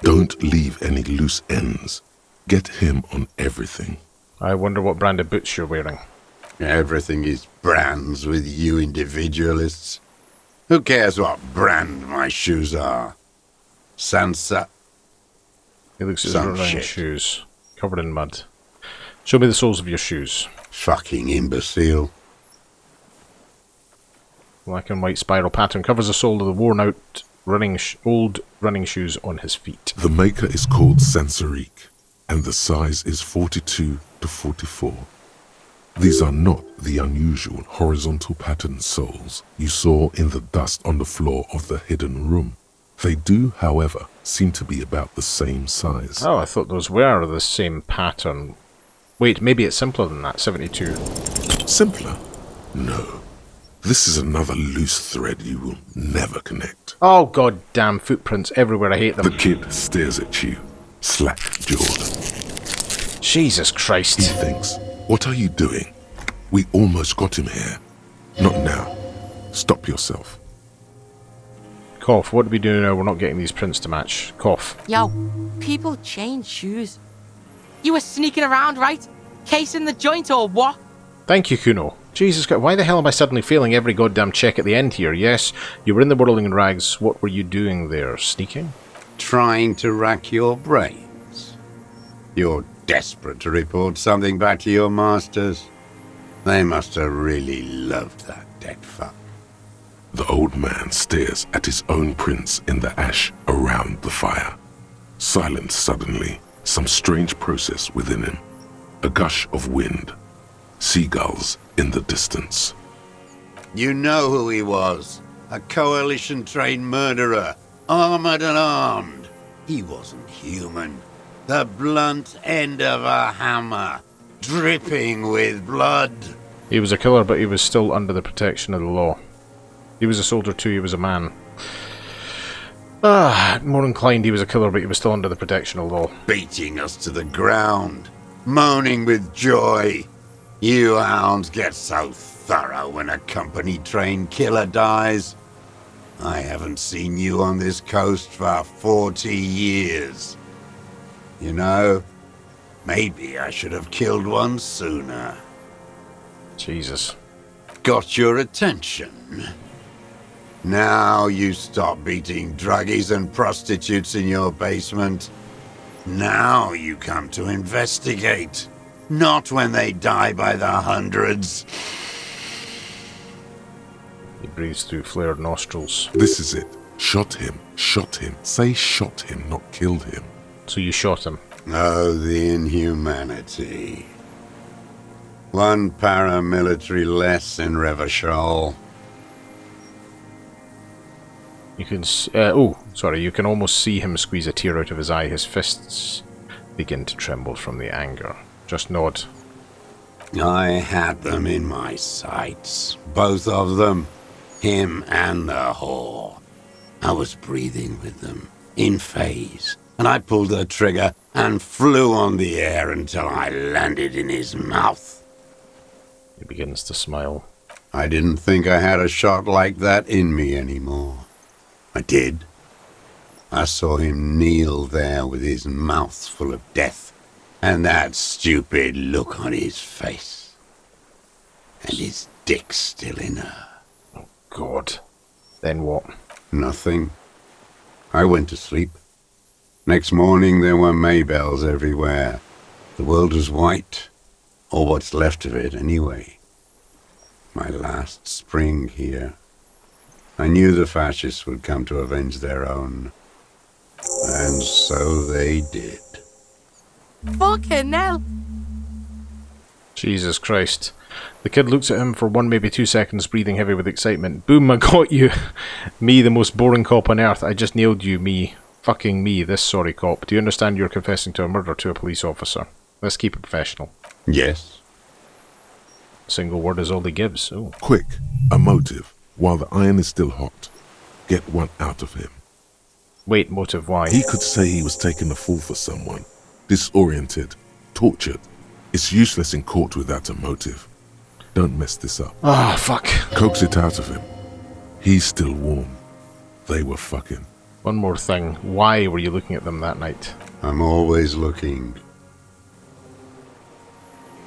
Don't leave any loose ends. Get him on everything. I wonder what brand of boots you're wearing. Everything is brands with you individualists. Who cares what brand my shoes are? Sansa. He looks at his Some running shit. shoes, covered in mud. Show me the soles of your shoes. Fucking imbecile. Black and white spiral pattern covers the sole of the worn-out old running shoes on his feet. The maker is called Sansarique, and the size is 42 to 44. These are not the unusual horizontal pattern soles you saw in the dust on the floor of the hidden room. They do, however, seem to be about the same size. Oh, I thought those were the same pattern. Wait, maybe it's simpler than that, 72. Simpler? No. This is another loose thread you will never connect. Oh, god damn footprints everywhere, I hate them. The kid stares at you, slack-jawed. Jesus Christ. He thinks, what are you doing? We almost got him here. Not now. Stop yourself. Cough, what do we do now? We're not getting these prints to match. Cough. Yo, people change shoes. You were sneaking around, right? Casing the joint or what? Thank you, Kuno. Jesus Christ, why the hell am I suddenly failing every goddamn check at the end here? Yes, you were in the whirling rags. What were you doing there? Sneaking? Trying to rack your brains. You're desperate to report something back to your masters. They must have really loved that dead fuck. The old man stares at his own prints in the ash around the fire. Silent suddenly, some strange process within him. A gush of wind. Seagulls in the distance. You know who he was. A coalition-trained murderer. Armored and armed. He wasn't human. The blunt end of a hammer. Dripping with blood. He was a killer, but he was still under the protection of the law. He was a soldier too, he was a man. More inclined he was a killer, but he was still under the protection of the law. Beating us to the ground. Moaning with joy. You hounds get so thorough when a company-trained killer dies. I haven't seen you on this coast for 40 years. You know, maybe I should have killed one sooner. Jesus. got your attention. Now you stop beating druggies and prostitutes in your basement. Now you come to investigate. Not when they die by the hundreds. He breathes through flared nostrils. This is it. Shot him. Shot him. Say shot him, not killed him. So you shot him. Oh, the inhumanity. One paramilitary less in Revachol. You can... you can almost see him squeeze a tear out of his eye. His fists begin to tremble from the anger. Just nod. I had them in my sights. Both of them. Him and the whore. I was breathing with them, in phase, and I pulled the trigger and flew on the air until I landed in his mouth. He begins to smile. I didn't think I had a shot like that in me anymore. I did. I saw him kneel there with his mouth full of death, and that stupid look on his face. And his dick still in her. Oh, God. Then what? Nothing. I went to sleep. Next morning there were Maybells everywhere. The world was white. Or what's left of it, anyway. My last spring here. I knew the fascists would come to avenge their own. And so they did. Fucking hell. Jesus Christ. The kid looks at him for 1, maybe 2 seconds, breathing heavy with excitement. Boom, I got you. Me, the most boring cop on earth. I just nailed you, me. Fucking me, this sorry cop. Do you understand you're confessing to a murder to a police officer? Let's keep it professional. Yes. Single word is all he gives. Oh. Quick, a motive. While the iron is still hot, get one out of him. Wait, motive, why? He could say he was taking the fall for someone. Disoriented. Tortured. It's useless in court without a motive. Don't mess this up. Ah, fuck. Coax it out of him. He's still warm. They were fucking. One more thing. Why were you looking at them that night? I'm always looking.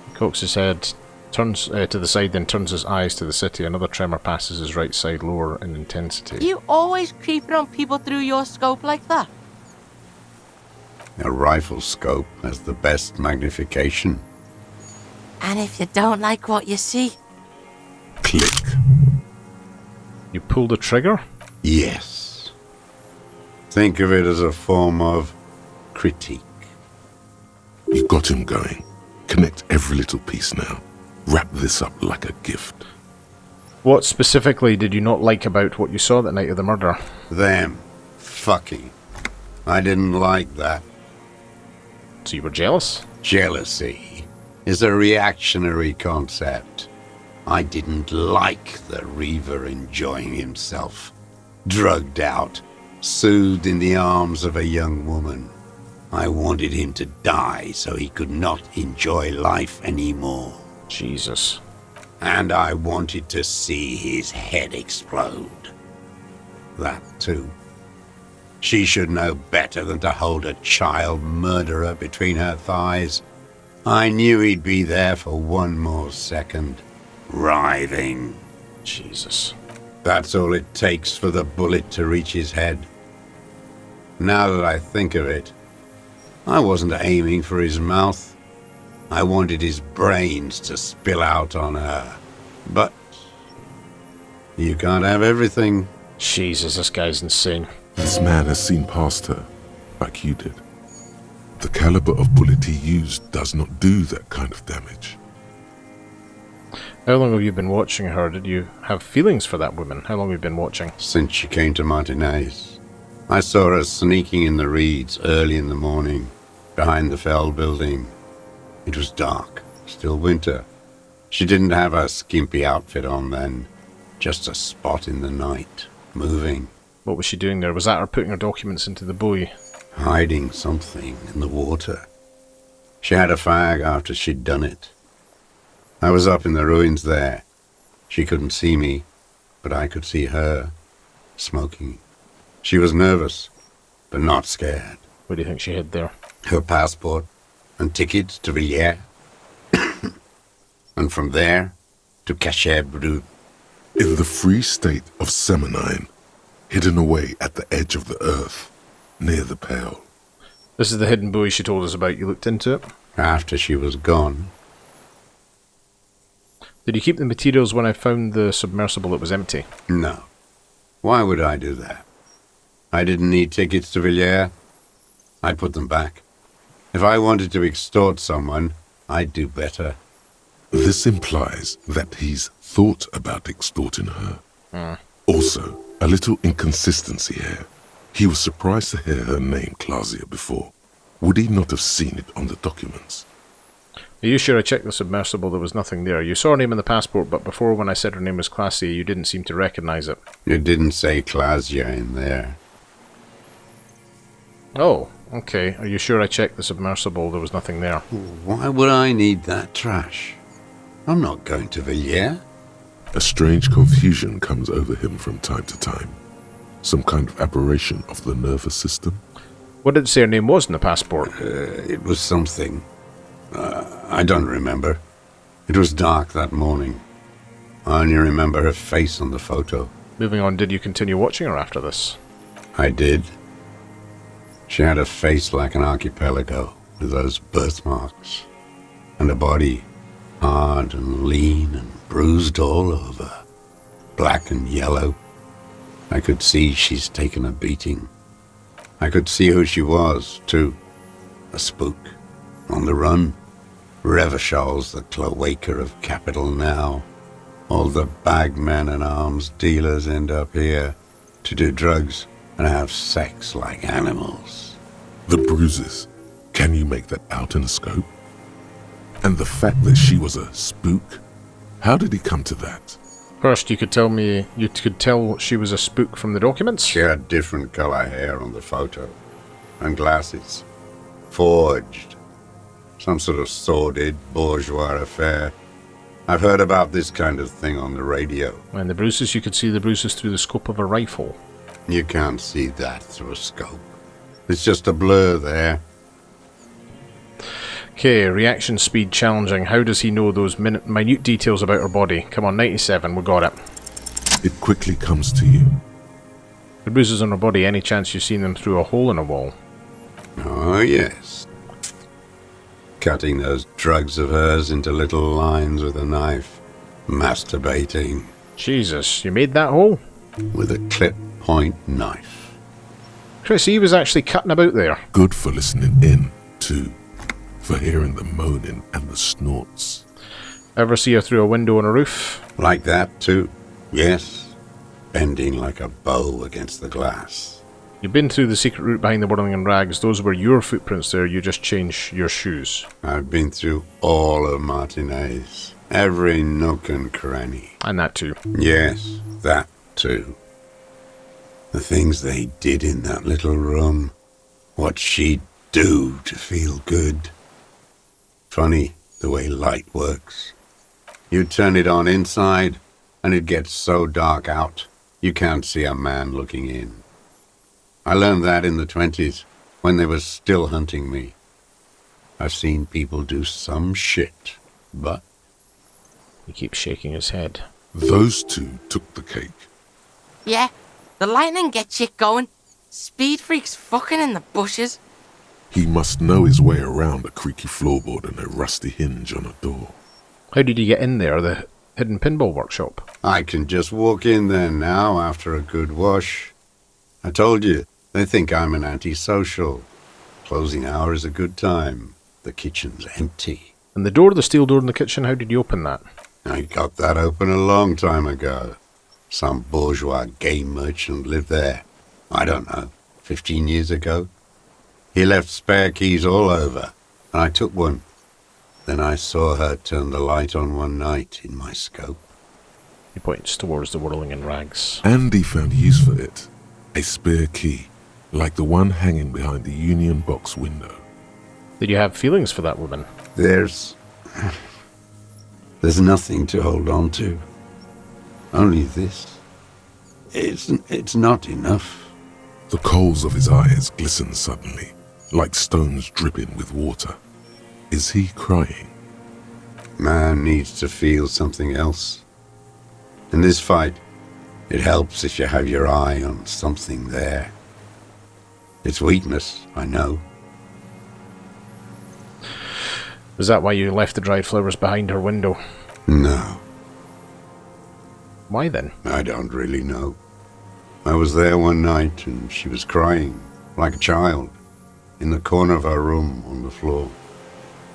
He cocks his head, turns to the side, then turns his eyes to the city. Another tremor passes his right side, lower in intensity. You always creeping on people through your scope like that? A rifle scope has the best magnification. And if you don't like what you see? Click. You pull the trigger? Yes. Think of it as a form of critique. You got him going. Connect every little piece now. Wrap this up like a gift. What specifically did you not like about what you saw that night of the murder? Them. Fucking. I didn't like that. So you were jealous? Jealousy is a reactionary concept. I didn't like the Reaver enjoying himself. Drugged out, soothed in the arms of a young woman. I wanted him to die so he could not enjoy life anymore. Jesus. And I wanted to see his head explode. That too. She should know better than to hold a child murderer between her thighs. I knew he'd be there for one more second. Writhing. Jesus. That's all it takes for the bullet to reach his head. Now that I think of it, I wasn't aiming for his mouth. I wanted his brains to spill out on her. But you can't have everything. Jesus, this guy's insane. This man has seen past her, like you did. The caliber of bullet he used does not do that kind of damage. How long have you been watching her? Did you have feelings for that woman? How long have you been watching? Since she came to Martinez. I saw her sneaking in the reeds early in the morning, behind the Fell building. It was dark, still winter. She didn't have a skimpy outfit on then, just a spot in the night, moving. What was she doing there? Was that her putting her documents into the buoy? Hiding something in the water. She had a fag after she'd done it. I was up in the ruins there. She couldn't see me, but I could see her, smoking. She was nervous, but not scared. What do you think she hid there? Her passport and tickets to Villiers. And from there, to cacher brut. In the free state of Seminine, hidden away at the edge of the earth, near the Pale. This is the hidden buoy she told us about. You looked into it? After she was gone, Did you keep the materials when I found the submersible that was empty? no. Why would I do that? I didn't need tickets to Villiers. I'd put them back. If I wanted to extort someone, I'd do better. This implies that he's thought about extorting her. Also, a little inconsistency here. He was surprised to hear her name Clausia before. Would he not have seen it on the documents? Are you sure I checked the submersible? There was nothing there. You saw her name in the passport, but before when I said her name was Clausia, you didn't seem to recognize it. You didn't say Clausia in there. Oh, okay. Are you sure I checked the submersible? There was nothing there. Why would I need that trash? I'm not going to Villiers. A strange confusion comes over him from time to time. Some kind of aberration of the nervous system. What did it say her name was in the passport? It was something. I don't remember. It was dark that morning. I only remember her face on the photo. Moving on, did you continue watching her after this? I did. She had a face like an archipelago with those birthmarks. And a body hard and lean and bruised all over. Black and yellow. I could see she's taken a beating. I could see who she was, too. A spook. On the run. Revachol's the cloaca of capital now. All the bagmen and arms dealers end up here to do drugs and have sex like animals. The bruises. Can you make that out in a scope? And the fact that she was a spook? How did he come to that? First, you could tell she was a spook from the documents? She had different color hair on the photo. And glasses. Forged. Some sort of sordid, bourgeois affair. I've heard about this kind of thing on the radio. And the bruises, you could see the bruises through the scope of a rifle. You can't see that through a scope. It's just a blur there. Okay, reaction speed challenging. How does he know those minute details about her body? Come on, 97, we got it. It quickly comes to you. The bruises on her body, any chance you've seen them through a hole in a wall? Oh, yes. Cutting those drugs of hers into little lines with a knife. Masturbating. Jesus, you made that hole? With a clip point knife. Chris, he was actually cutting about there. Good for listening in, too. For hearing the moaning and the snorts. Ever see her through a window on a roof? Like that, too. Yes. Bending like a bow against the glass. You've been through the secret route behind the whirling and rags. Those were your footprints there. You just changed your shoes. I've been through all of Martinez. Every nook and cranny. And that too. Yes, that too. The things they did in that little room. What she'd do to feel good. Funny the way light works. You turn it on inside, and it gets so dark out, you can't see a man looking in. I learned that in the 20s, when they were still hunting me. I've seen people do some shit, but... He keeps shaking his head. Those two took the cake. Yeah, the lightning gets shit going. Speed freaks fucking in the bushes. He must know his way around a creaky floorboard and a rusty hinge on a door. How did you get in there, the hidden pinball workshop? I can just walk in there now after a good wash. I told you, they think I'm an antisocial. Closing hour is a good time. The kitchen's empty. And the steel door in the kitchen, how did you open that? I got that open a long time ago. Some bourgeois game merchant lived there. I don't know, 15 years ago. He left spare keys all over, and I took one. Then I saw her turn the light on one night in my scope. He points towards the whirling and rags. Andy found use for it. A spare key, like the one hanging behind the Union Box window. Did you have feelings for that woman? There's nothing to hold on to. Only this. It's not enough. The coals of his eyes glisten suddenly, like stones dripping with water. Is he crying? Man needs to feel something else. In this fight, it helps if you have your eye on something there. It's weakness, I know. Is that why you left the dried flowers behind her window? No, Why then? I don't really know. I was there one night and she was crying, like a child, in the corner of her room on the floor,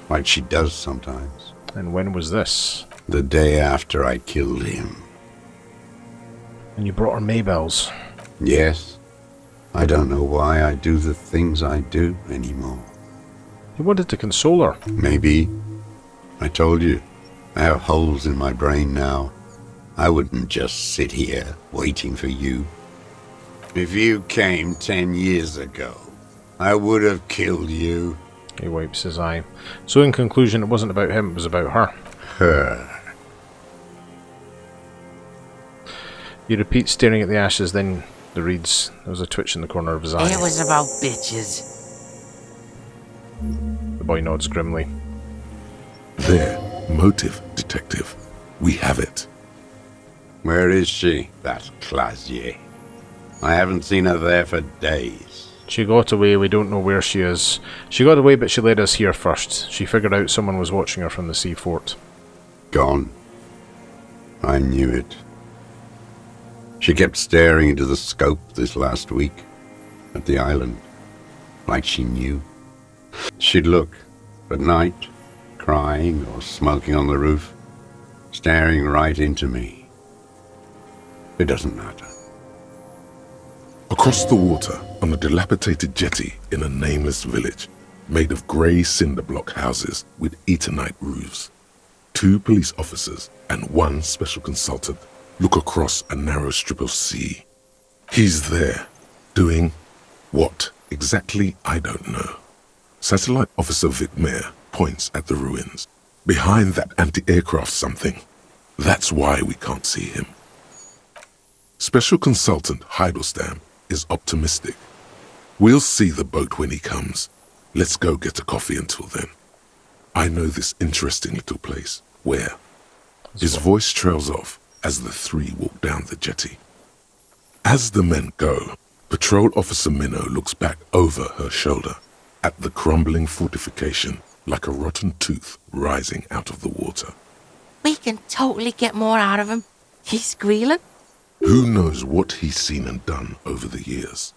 like she does sometimes. And when was this? The day after I killed him. And you brought her Maybells. Yes, I don't know why I do the things I do anymore. You wanted to console her. Maybe. I told you, I have holes in my brain now. I wouldn't just sit here waiting for you. If you came 10 years ago, I would have killed you. He wipes his eye. So in conclusion, it wasn't about him, it was about her. Her. You repeat, staring at the ashes, then the reads. There was a twitch in the corner of his eye. It was about bitches. The boy nods grimly. There, motive, detective. We have it. Where is she, that Clasier? I haven't seen her there for days. She got away, we don't know where she is. She got away, but she led us here first. She figured out someone was watching her from the sea fort. Gone. I knew it. She kept staring into the scope this last week, at the island, like she knew. She'd look, at night, crying or smoking on the roof, staring right into me. It doesn't matter. Across the water, on a dilapidated jetty in a nameless village, made of grey cinder block houses with Eternite roofs, 2 police officers and 1 special consultant look across a narrow strip of sea. He's there, doing what exactly, I don't know. Satellite Officer Vic Mayer points at the ruins. Behind that anti-aircraft something. That's why we can't see him. Special Consultant Heidelstein is optimistic. We'll see the boat when he comes. Let's go get a coffee until then. I know this interesting little place. Where? His voice trails off as the 3 walk down the jetty. As the men go, Patrol Officer Minnow looks back over her shoulder at the crumbling fortification like a rotten tooth rising out of the water. We can totally get more out of him. He's squealing. Who knows what he's seen and done over the years?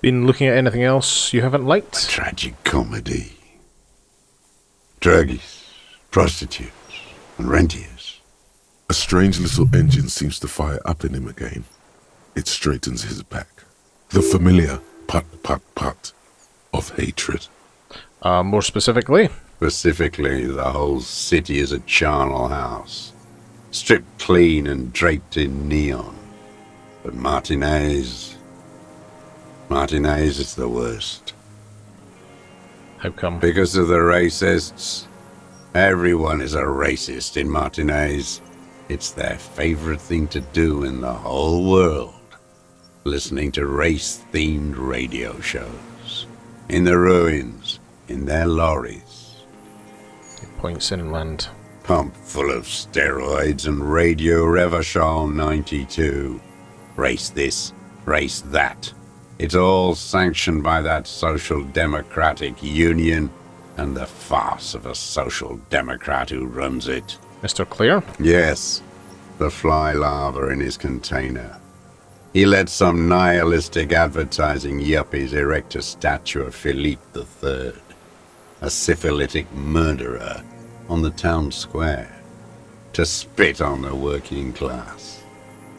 Been looking at anything else you haven't liked? Tragic comedy. Druggies, prostitutes, and rentiers. A strange little engine seems to fire up in him again. It straightens his back. The familiar put of hatred. More specifically? Specifically, the whole city is a charnel house. Stripped clean and draped in neon. But Martinez is the worst. How come? Because of the racists. Everyone is a racist in Martinez. It's their favorite thing to do in the whole world. Listening to race-themed radio shows. In the ruins, in their lorries. He points inland. Pumped full of steroids and Radio Revachol 92. Race this, race that. It's all sanctioned by that Social Democratic Union and the farce of a Social Democrat who runs it. Mr. Clear? Yes, the fly larva in his container. He let some nihilistic advertising yuppies erect a statue of Philippe III, a syphilitic murderer, on the town square, to spit on the working class.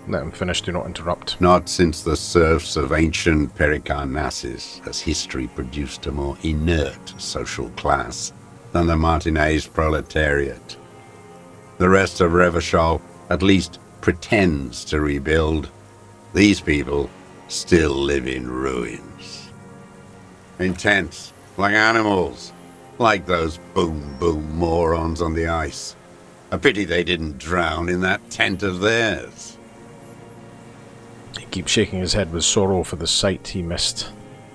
Let him finish, do not interrupt. Not since the serfs of ancient Pericarnassus has history produced a more inert social class than the Martinez proletariat. The rest of Revachol at least pretends to rebuild. These people still live in ruins. In tents, like animals, like those boom-boom morons on the ice. A pity they didn't drown in that tent of theirs. He keeps shaking his head with sorrow for the sight he missed.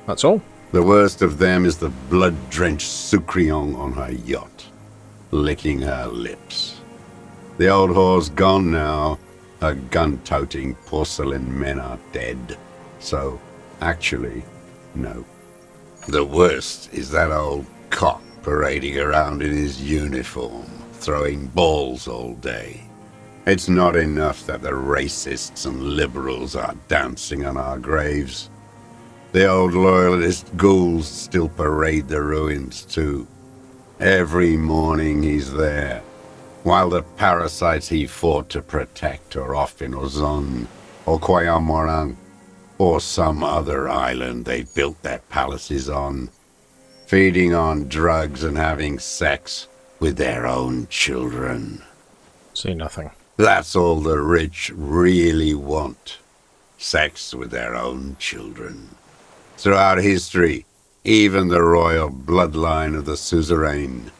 That's all? The worst of them is the blood-drenched Sucrion on her yacht. licking her lips. The old whore's gone now. Her gun-toting porcelain men are dead. So, actually, no. The worst is that old cock parading around in his uniform, throwing balls all day. It's not enough that the racists and liberals are dancing on our graves. The old loyalist ghouls still parade the ruins too. Every morning he's there, while the parasites he fought to protect are off in Ozon, or Kwayamorang, or some other island they built their palaces on, feeding on drugs and having sex with their own children. Say nothing. That's all the rich really want. Sex with their own children. Throughout history, even the royal bloodline of the suzerain,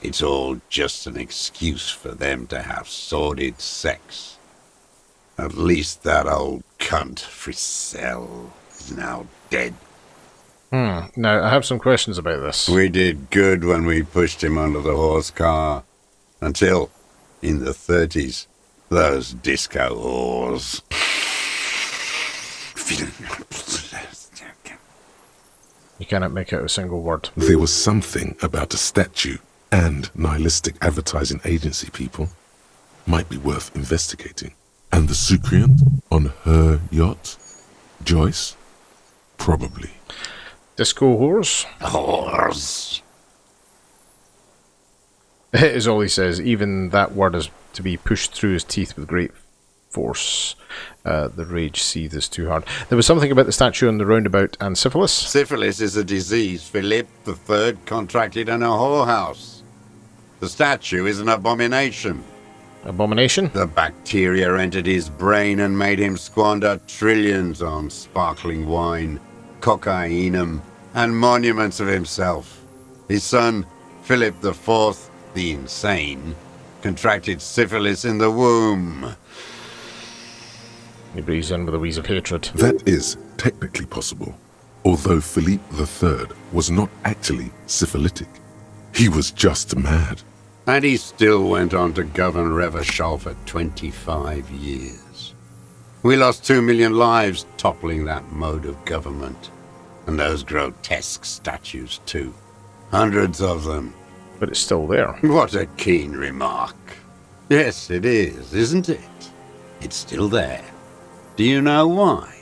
it's all just an excuse for them to have sordid sex. At least that old cunt Frisell is now dead. Now, I have some questions about this. We did good when we pushed him under the horse car. Until, in the 30s, those disco whores. You cannot make out a single word. There was something about a statue and nihilistic advertising agency people might be worth investigating. And the Sucriant on her yacht? Joyce? Probably. Disco whores? Whores. Is all he says. Even that word is to be pushed through his teeth with great force. The rage seethes too hard. There was something about the statue on the roundabout and syphilis. Syphilis is a disease Philip III contracted in a whorehouse. The statue is an abomination. Abomination? The bacteria entered his brain and made him squander trillions on sparkling wine, cocainum, and monuments of himself. His son, Philip IV, the insane, contracted syphilis in the womb. He breathes in with a wheeze of hatred. That is technically possible, although Philippe III was not actually syphilitic. He was just mad. And he still went on to govern Revachol for 25 years. We lost 2 million lives toppling that mode of government. And those grotesque statues too. Hundreds of them. But it's still there. What a keen remark. Yes, it is, isn't it? It's still there. Do you know why?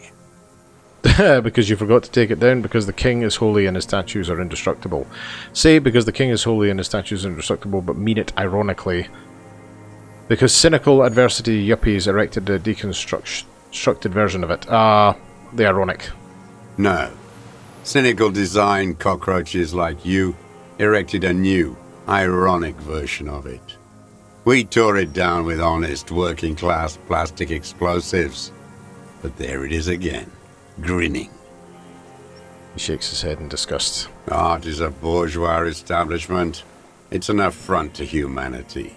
Because you forgot to take it down, because the king is holy and his statues are indestructible. Say because the king is holy and his statues are indestructible, but mean it ironically. Because cynical adversity yuppies erected a deconstructed version of it. The ironic. No. Cynical design cockroaches like you erected a new, ironic version of it. We tore it down with honest, working-class plastic explosives. But there it is again, grinning. He shakes his head in disgust. Art is a bourgeois establishment. It's an affront to humanity.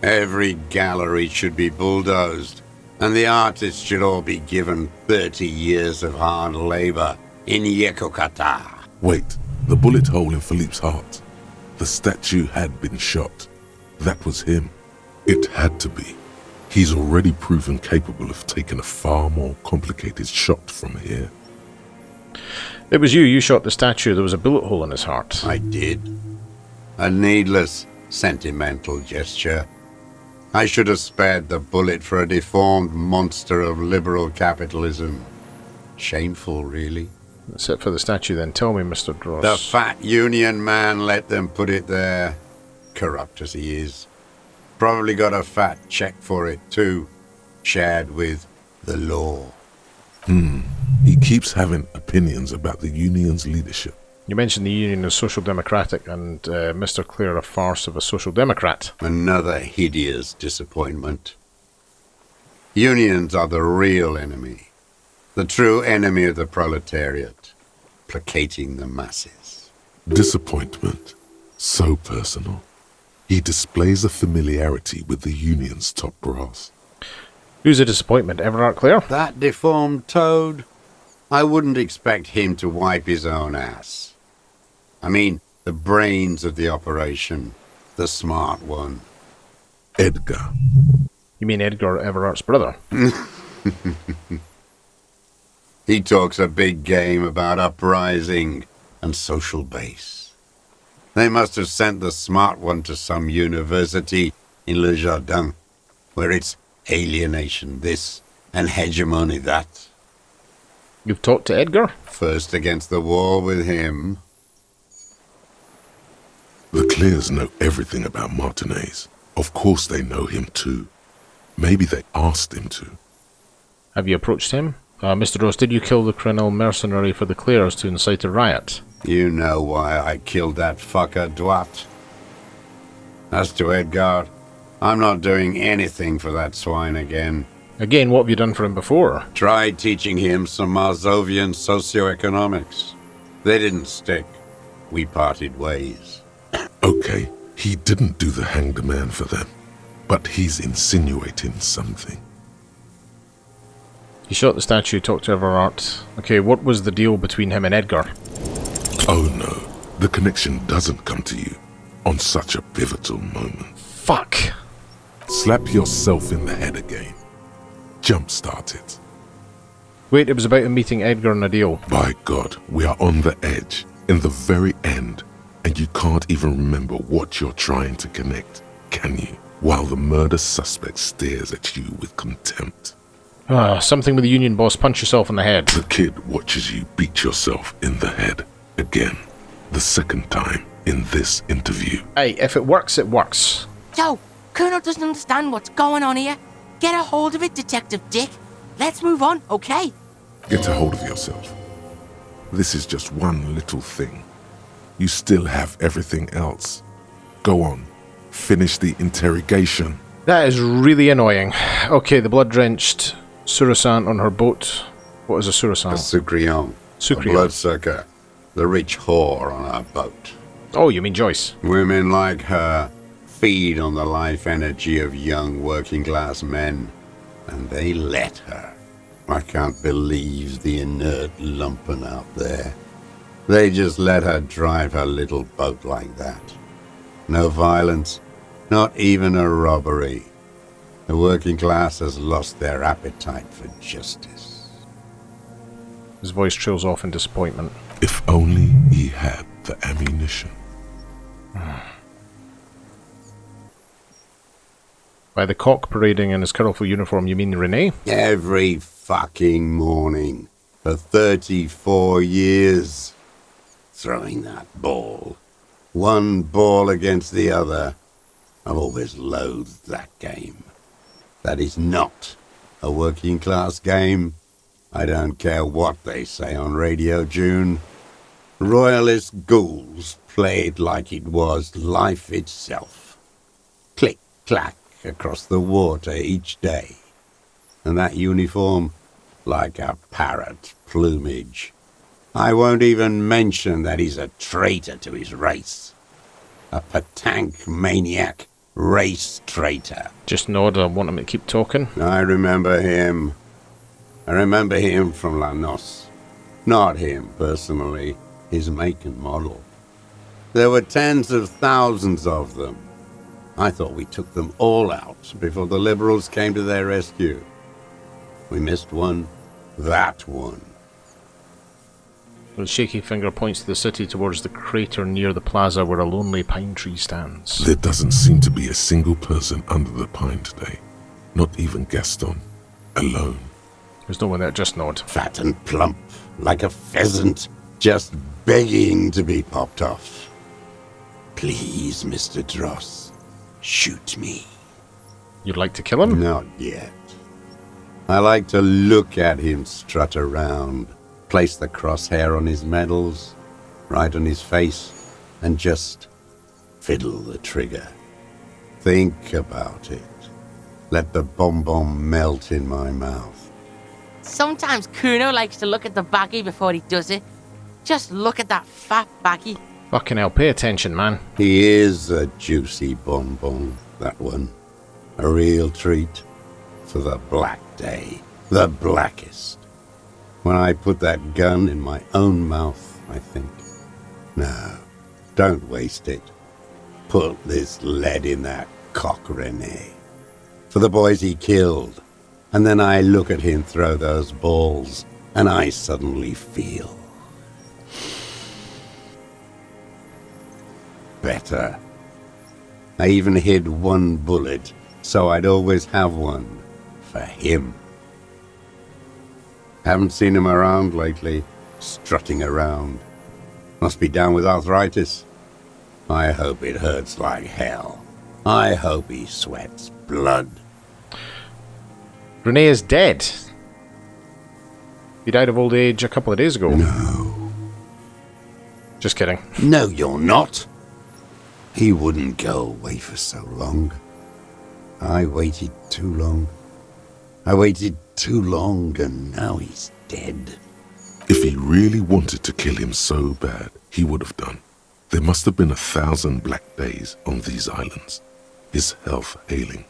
Every gallery should be bulldozed, and the artists should all be given 30 years of hard labor in Yekokata. Wait, the bullet hole in Philippe's heart. The statue had been shot. That was him. It had to be. He's already proven capable of taking a far more complicated shot from here. It was you. You shot the statue. There was a bullet hole in his heart. I did. A needless, sentimental gesture. I should have spared the bullet for a deformed monster of liberal capitalism. Shameful, really. That's it for the statue then. Tell me, Mr. Dross. The fat union man let them put it there. Corrupt as he is. Probably got a fat check for it too. Shared with the law. He keeps having opinions about the union's leadership. You mentioned the union is social democratic and Mr. Clare a farce of a social democrat. Another hideous disappointment. Unions are the real enemy. The true enemy of the proletariat. Placating the masses. Disappointment. So personal. He displays a familiarity with the union's top brass. Who's a disappointment? Everard Clare? That deformed toad? I wouldn't expect him to wipe his own ass. I mean, the brains of the operation. the smart one. Edgar. You mean Edgar Everart's brother? He talks a big game about uprising and social base. They must have sent the smart one to some university in Le Jardin, where it's alienation this and hegemony that. You've talked to Edgar? First against the wall with him. The Clears know everything about Martinez. Of course they know him too. Maybe they asked him to. Have you approached him? Mr. Ross, did you kill the criminal mercenary for the Clears to incite a riot? You know why I killed that fucker, Dwat. As to Edgar, I'm not doing anything for that swine again. Again, what have you done for him before? Tried teaching him some Marzovian socioeconomics. They didn't stick. We parted ways. Okay, he didn't do the hanged man for them, but he's insinuating something. He shot the statue, talked to Everart. Okay, what was the deal between him and Edgar? Oh no, the connection doesn't come to you on such a pivotal moment. Fuck! Slap yourself in the head again. Jumpstart it. Wait, it was about him meeting Edgar and a deal. By God, we are on the edge, in the very end, and you can't even remember what you're trying to connect, can you? While the murder suspect stares at you with contempt. Something with the union boss. Punch yourself in the head. The kid watches you beat yourself in the head again. The second time in this interview. Hey, if it works, it works. Yo, Colonel doesn't understand what's going on here. Get a hold of it, Detective Dick. Let's move on, okay? Get a hold of yourself. This is just one little thing. You still have everything else. Go on. Finish the interrogation. That is really annoying. Okay, the blood-drenched Surasan on her boat. What is a Surasan? A Sucrion. Sucrion. A bloodsucker. The rich whore on our boat. Oh, you mean Joyce? Women like her feed on the life energy of young working-class men, and they let her. I can't believe the inert lumpen out there. They just let her drive her little boat like that. No violence, not even a robbery. The working class has lost their appetite for justice. His voice trails off in disappointment. If only he had the ammunition. By the cock parading in his colourful uniform, you mean Renee? Every fucking morning for 34 years. Throwing that ball. One ball against the other. I've always loathed that game. That is not a working class game. I don't care what they say on Radio June. Royalist ghouls played like it was life itself. Click, clack across the water each day. And that uniform like a parrot plumage. I won't even mention that he's a traitor to his race. A Patank maniac race traitor. Just nod, I want him to keep talking. I remember him. I remember him from La Noce. Not him, personally. His make and model. There were tens of thousands of them. I thought we took them all out before the Liberals came to their rescue. We missed one. That one. With a shaky finger points to the city towards the crater near the plaza where a lonely pine tree stands. There doesn't seem to be a single person under the pine today. Not even Gaston. Alone. There's no one there, just nod. Fat and plump, like a pheasant, just begging to be popped off. Please, Mr. Dross, shoot me. You'd like to kill him? Not yet. I like to look at him strut around, place the crosshair on his medals, right on his face, and just fiddle the trigger. Think about it. Let the bomb melt in my mouth. Sometimes Kuno likes to look at the baggie before he does it. Just look at that fat baggie. Fucking hell, pay attention, man. He is a juicy bonbon, that one. A real treat for the black day, the blackest. When I put that gun in my own mouth, I think, no, don't waste it. put this lead in that cock, Rene. For the boys he killed. And then I look at him throw those balls, and I suddenly feel better. I even hid one bullet, so I'd always have one for him. Haven't seen him around lately, strutting around. Must be down with arthritis. I hope it hurts like hell. I hope he sweats blood. Renee is dead. He died of old age a couple of days ago. No. Just kidding. No, you're not. He wouldn't go away for so long. I waited too long. I waited too long, and now he's dead. If he really wanted to kill him so bad, he would have done. There must have been 1,000 black days on these islands. His health ailing.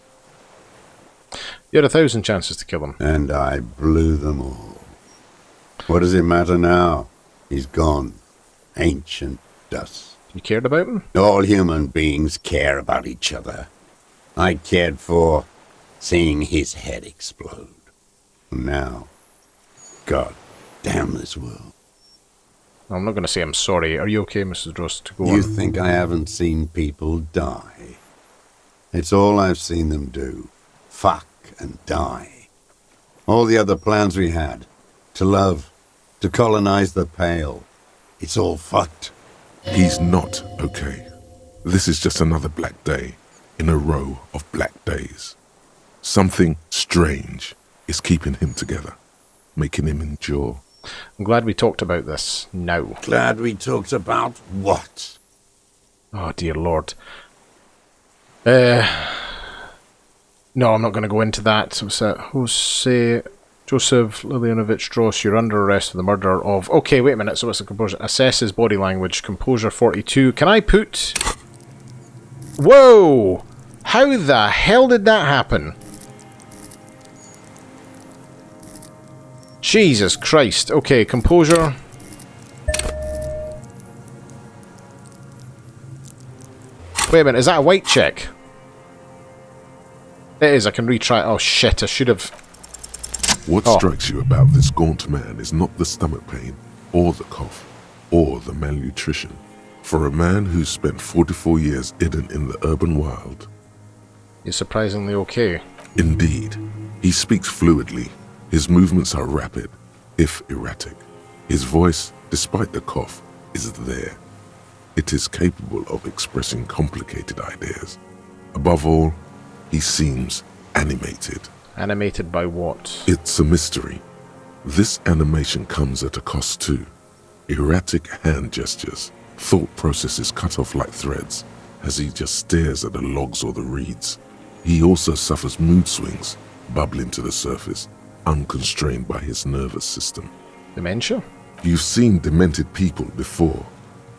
You had 1,000 chances to kill him. And I blew them all. What does it matter now? He's gone. Ancient dust. You cared about him? All human beings care about each other. I cared for seeing his head explode. Now, God damn this world. I'm not going to say I'm sorry. Are you okay, Mrs. Dross, to go You on? think I haven't seen people die? It's all I've seen them do. Fuck and die. All the other plans we had. To love. To colonize the Pale. It's all fucked. He's not okay. This is just another black day in a row of black days. Something strange is keeping him together, making him endure. I'm glad we talked about this now. Glad we talked about what? Oh, dear Lord. No, I'm not going to go into that. Jose Joseph Lilianovich Dross, you're under arrest for the murder of... Okay, wait a minute. So what's the composure? Assess his body language. Composure 42. Can I put... Whoa! How the hell did that happen? Jesus Christ. Okay, composure. Wait a minute, is that a white check? It is, I can retry. Oh shit, I should have... What strikes you about this gaunt man is not the stomach pain, or the cough, or the malnutrition. For a man who's spent 44 years hidden in the urban wild... He's surprisingly okay. Indeed. He speaks fluidly. His movements are rapid, if erratic. His voice, despite the cough, is there. It is capable of expressing complicated ideas. Above all, he seems animated. Animated by what? It's a mystery. This animation comes at a cost too. Erratic hand gestures, thought processes cut off like threads, as he just stares at the logs or the reeds. He also suffers mood swings, bubbling to the surface, unconstrained by his nervous system. Dementia? You've seen demented people before.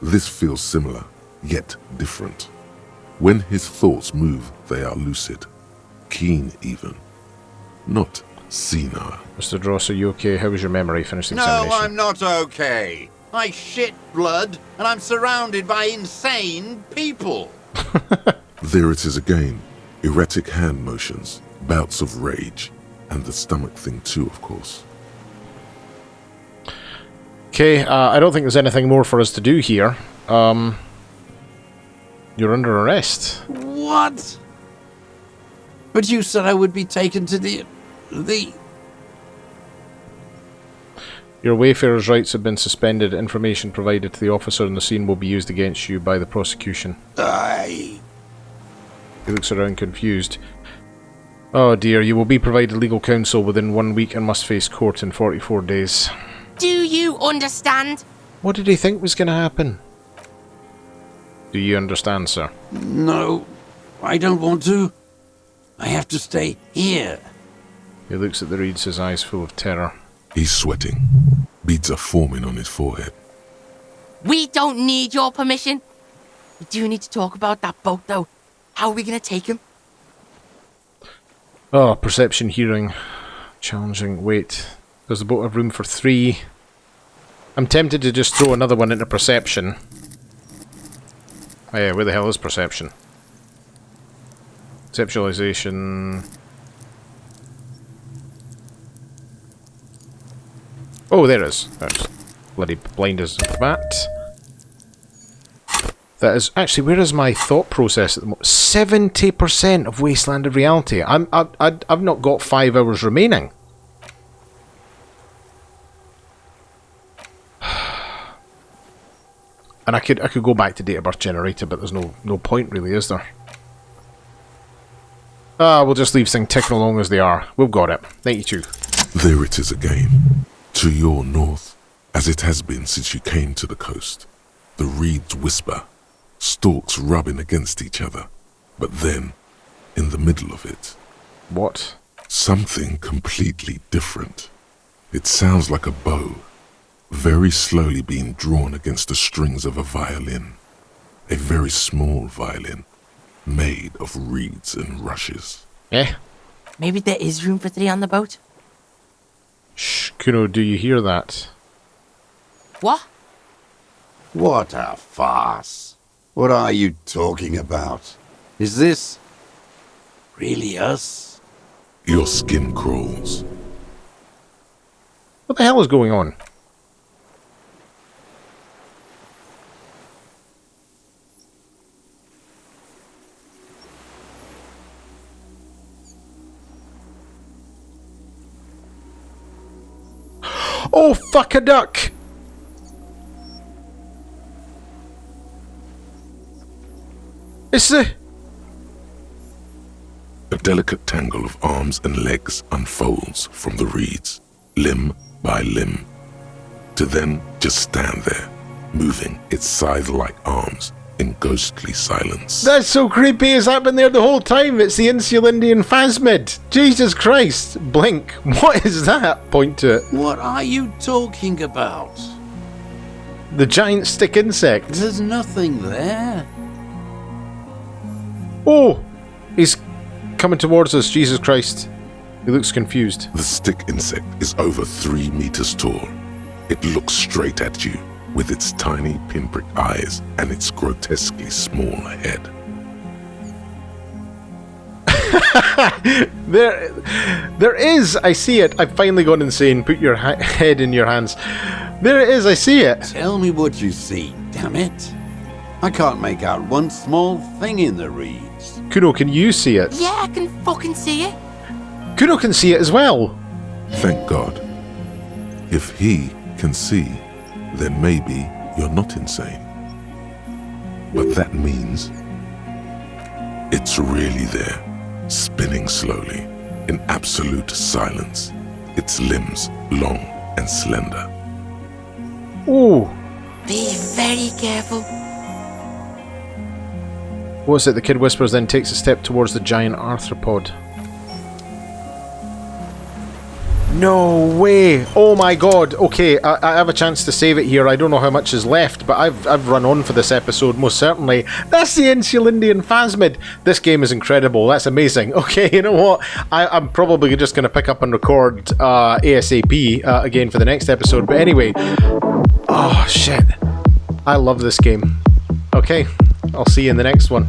This feels similar, yet different. When his thoughts move, they are lucid, keen even, not senile. Mr. Dross, are you okay? How was your memory? Finished the No, examination. I'm not okay. I shit blood, and I'm surrounded by insane people. There it is again. Erratic hand motions, bouts of rage, and the stomach thing too, of course. Okay, I don't think there's anything more for us to do here. You're under arrest. What? But you said I would be taken to the... Your wayfarer's rights have been suspended. Information provided to the officer on the scene will be used against you by the prosecution. He looks around confused. Oh dear, you will be provided legal counsel within 1 week and must face court in 44 days. Do you understand? What did he think was going to happen? Do you understand, sir? No, I don't want to. I have to stay here. He looks at the reeds, his eyes full of terror. He's sweating. Beads are forming on his forehead. We don't need your permission. We do need to talk about that boat, though. How are we going to take him? Oh, perception, hearing. Challenging. Wait. Does the boat have room for 3? I'm tempted to just throw another one into perception. Oh yeah, where the hell is perception? Conceptualization... Oh, there it is. That's bloody blind as that. That is... Actually, where is my thought process at the moment? 70% of Wasteland of Reality. I've not got 5 hours remaining. And I could go back to date of birth generator, but there's no point really, is there? We'll just leave things ticking along as they are. We've got it. 92. There it is again. To your north, as it has been since you came to the coast. The reeds whisper, stalks rubbing against each other. But then, in the middle of it... What? Something completely different. It sounds like a bow, very slowly being drawn against the strings of a violin. A very small violin, made of reeds and rushes. Eh? Maybe there is room for 3 on the boat? Shh, Kuno, do you hear that? What? What a farce. What are you talking about? Is this really us? Your skin crawls. What the hell is going on? Oh, fuck a duck! It's the... A delicate tangle of arms and legs unfolds from the reeds, limb by limb, to then just stand there, moving its scythe-like arms in ghostly silence. That's so creepy. Has that been there the whole time? It's the Insulindian Phasmid. Jesus Christ. Blink. What is that? Point to it. What are you talking about? The giant stick insect. There's nothing there. Oh! He's coming towards us. Jesus Christ. He looks confused. The stick insect is over 3 meters tall. It looks straight at you, with its tiny pinprick eyes and its grotesquely small head. There is, I see it. I've finally gone insane. Put your head in your hands. There it is, I see it. Tell me what you see, damn it. I can't make out one small thing in the reeds. Kuno, can you see it? Yeah, I can fucking see it. Kuno can see it as well. Thank God. If he can see, then maybe you're not insane. But that means it's really there, spinning slowly, in absolute silence, its limbs long and slender. Ooh. Be very careful. What's it? The kid whispers, then takes a step towards the giant arthropod. No way! Oh my god! Okay, I have a chance to save it here. I don't know how much is left, but I've run on for this episode, most certainly. That's the Insulindian Phasmid! This game is incredible. That's amazing. Okay, you know what? I'm probably just going to pick up and record ASAP again for the next episode. But anyway, oh shit. I love this game. Okay, I'll see you in the next one.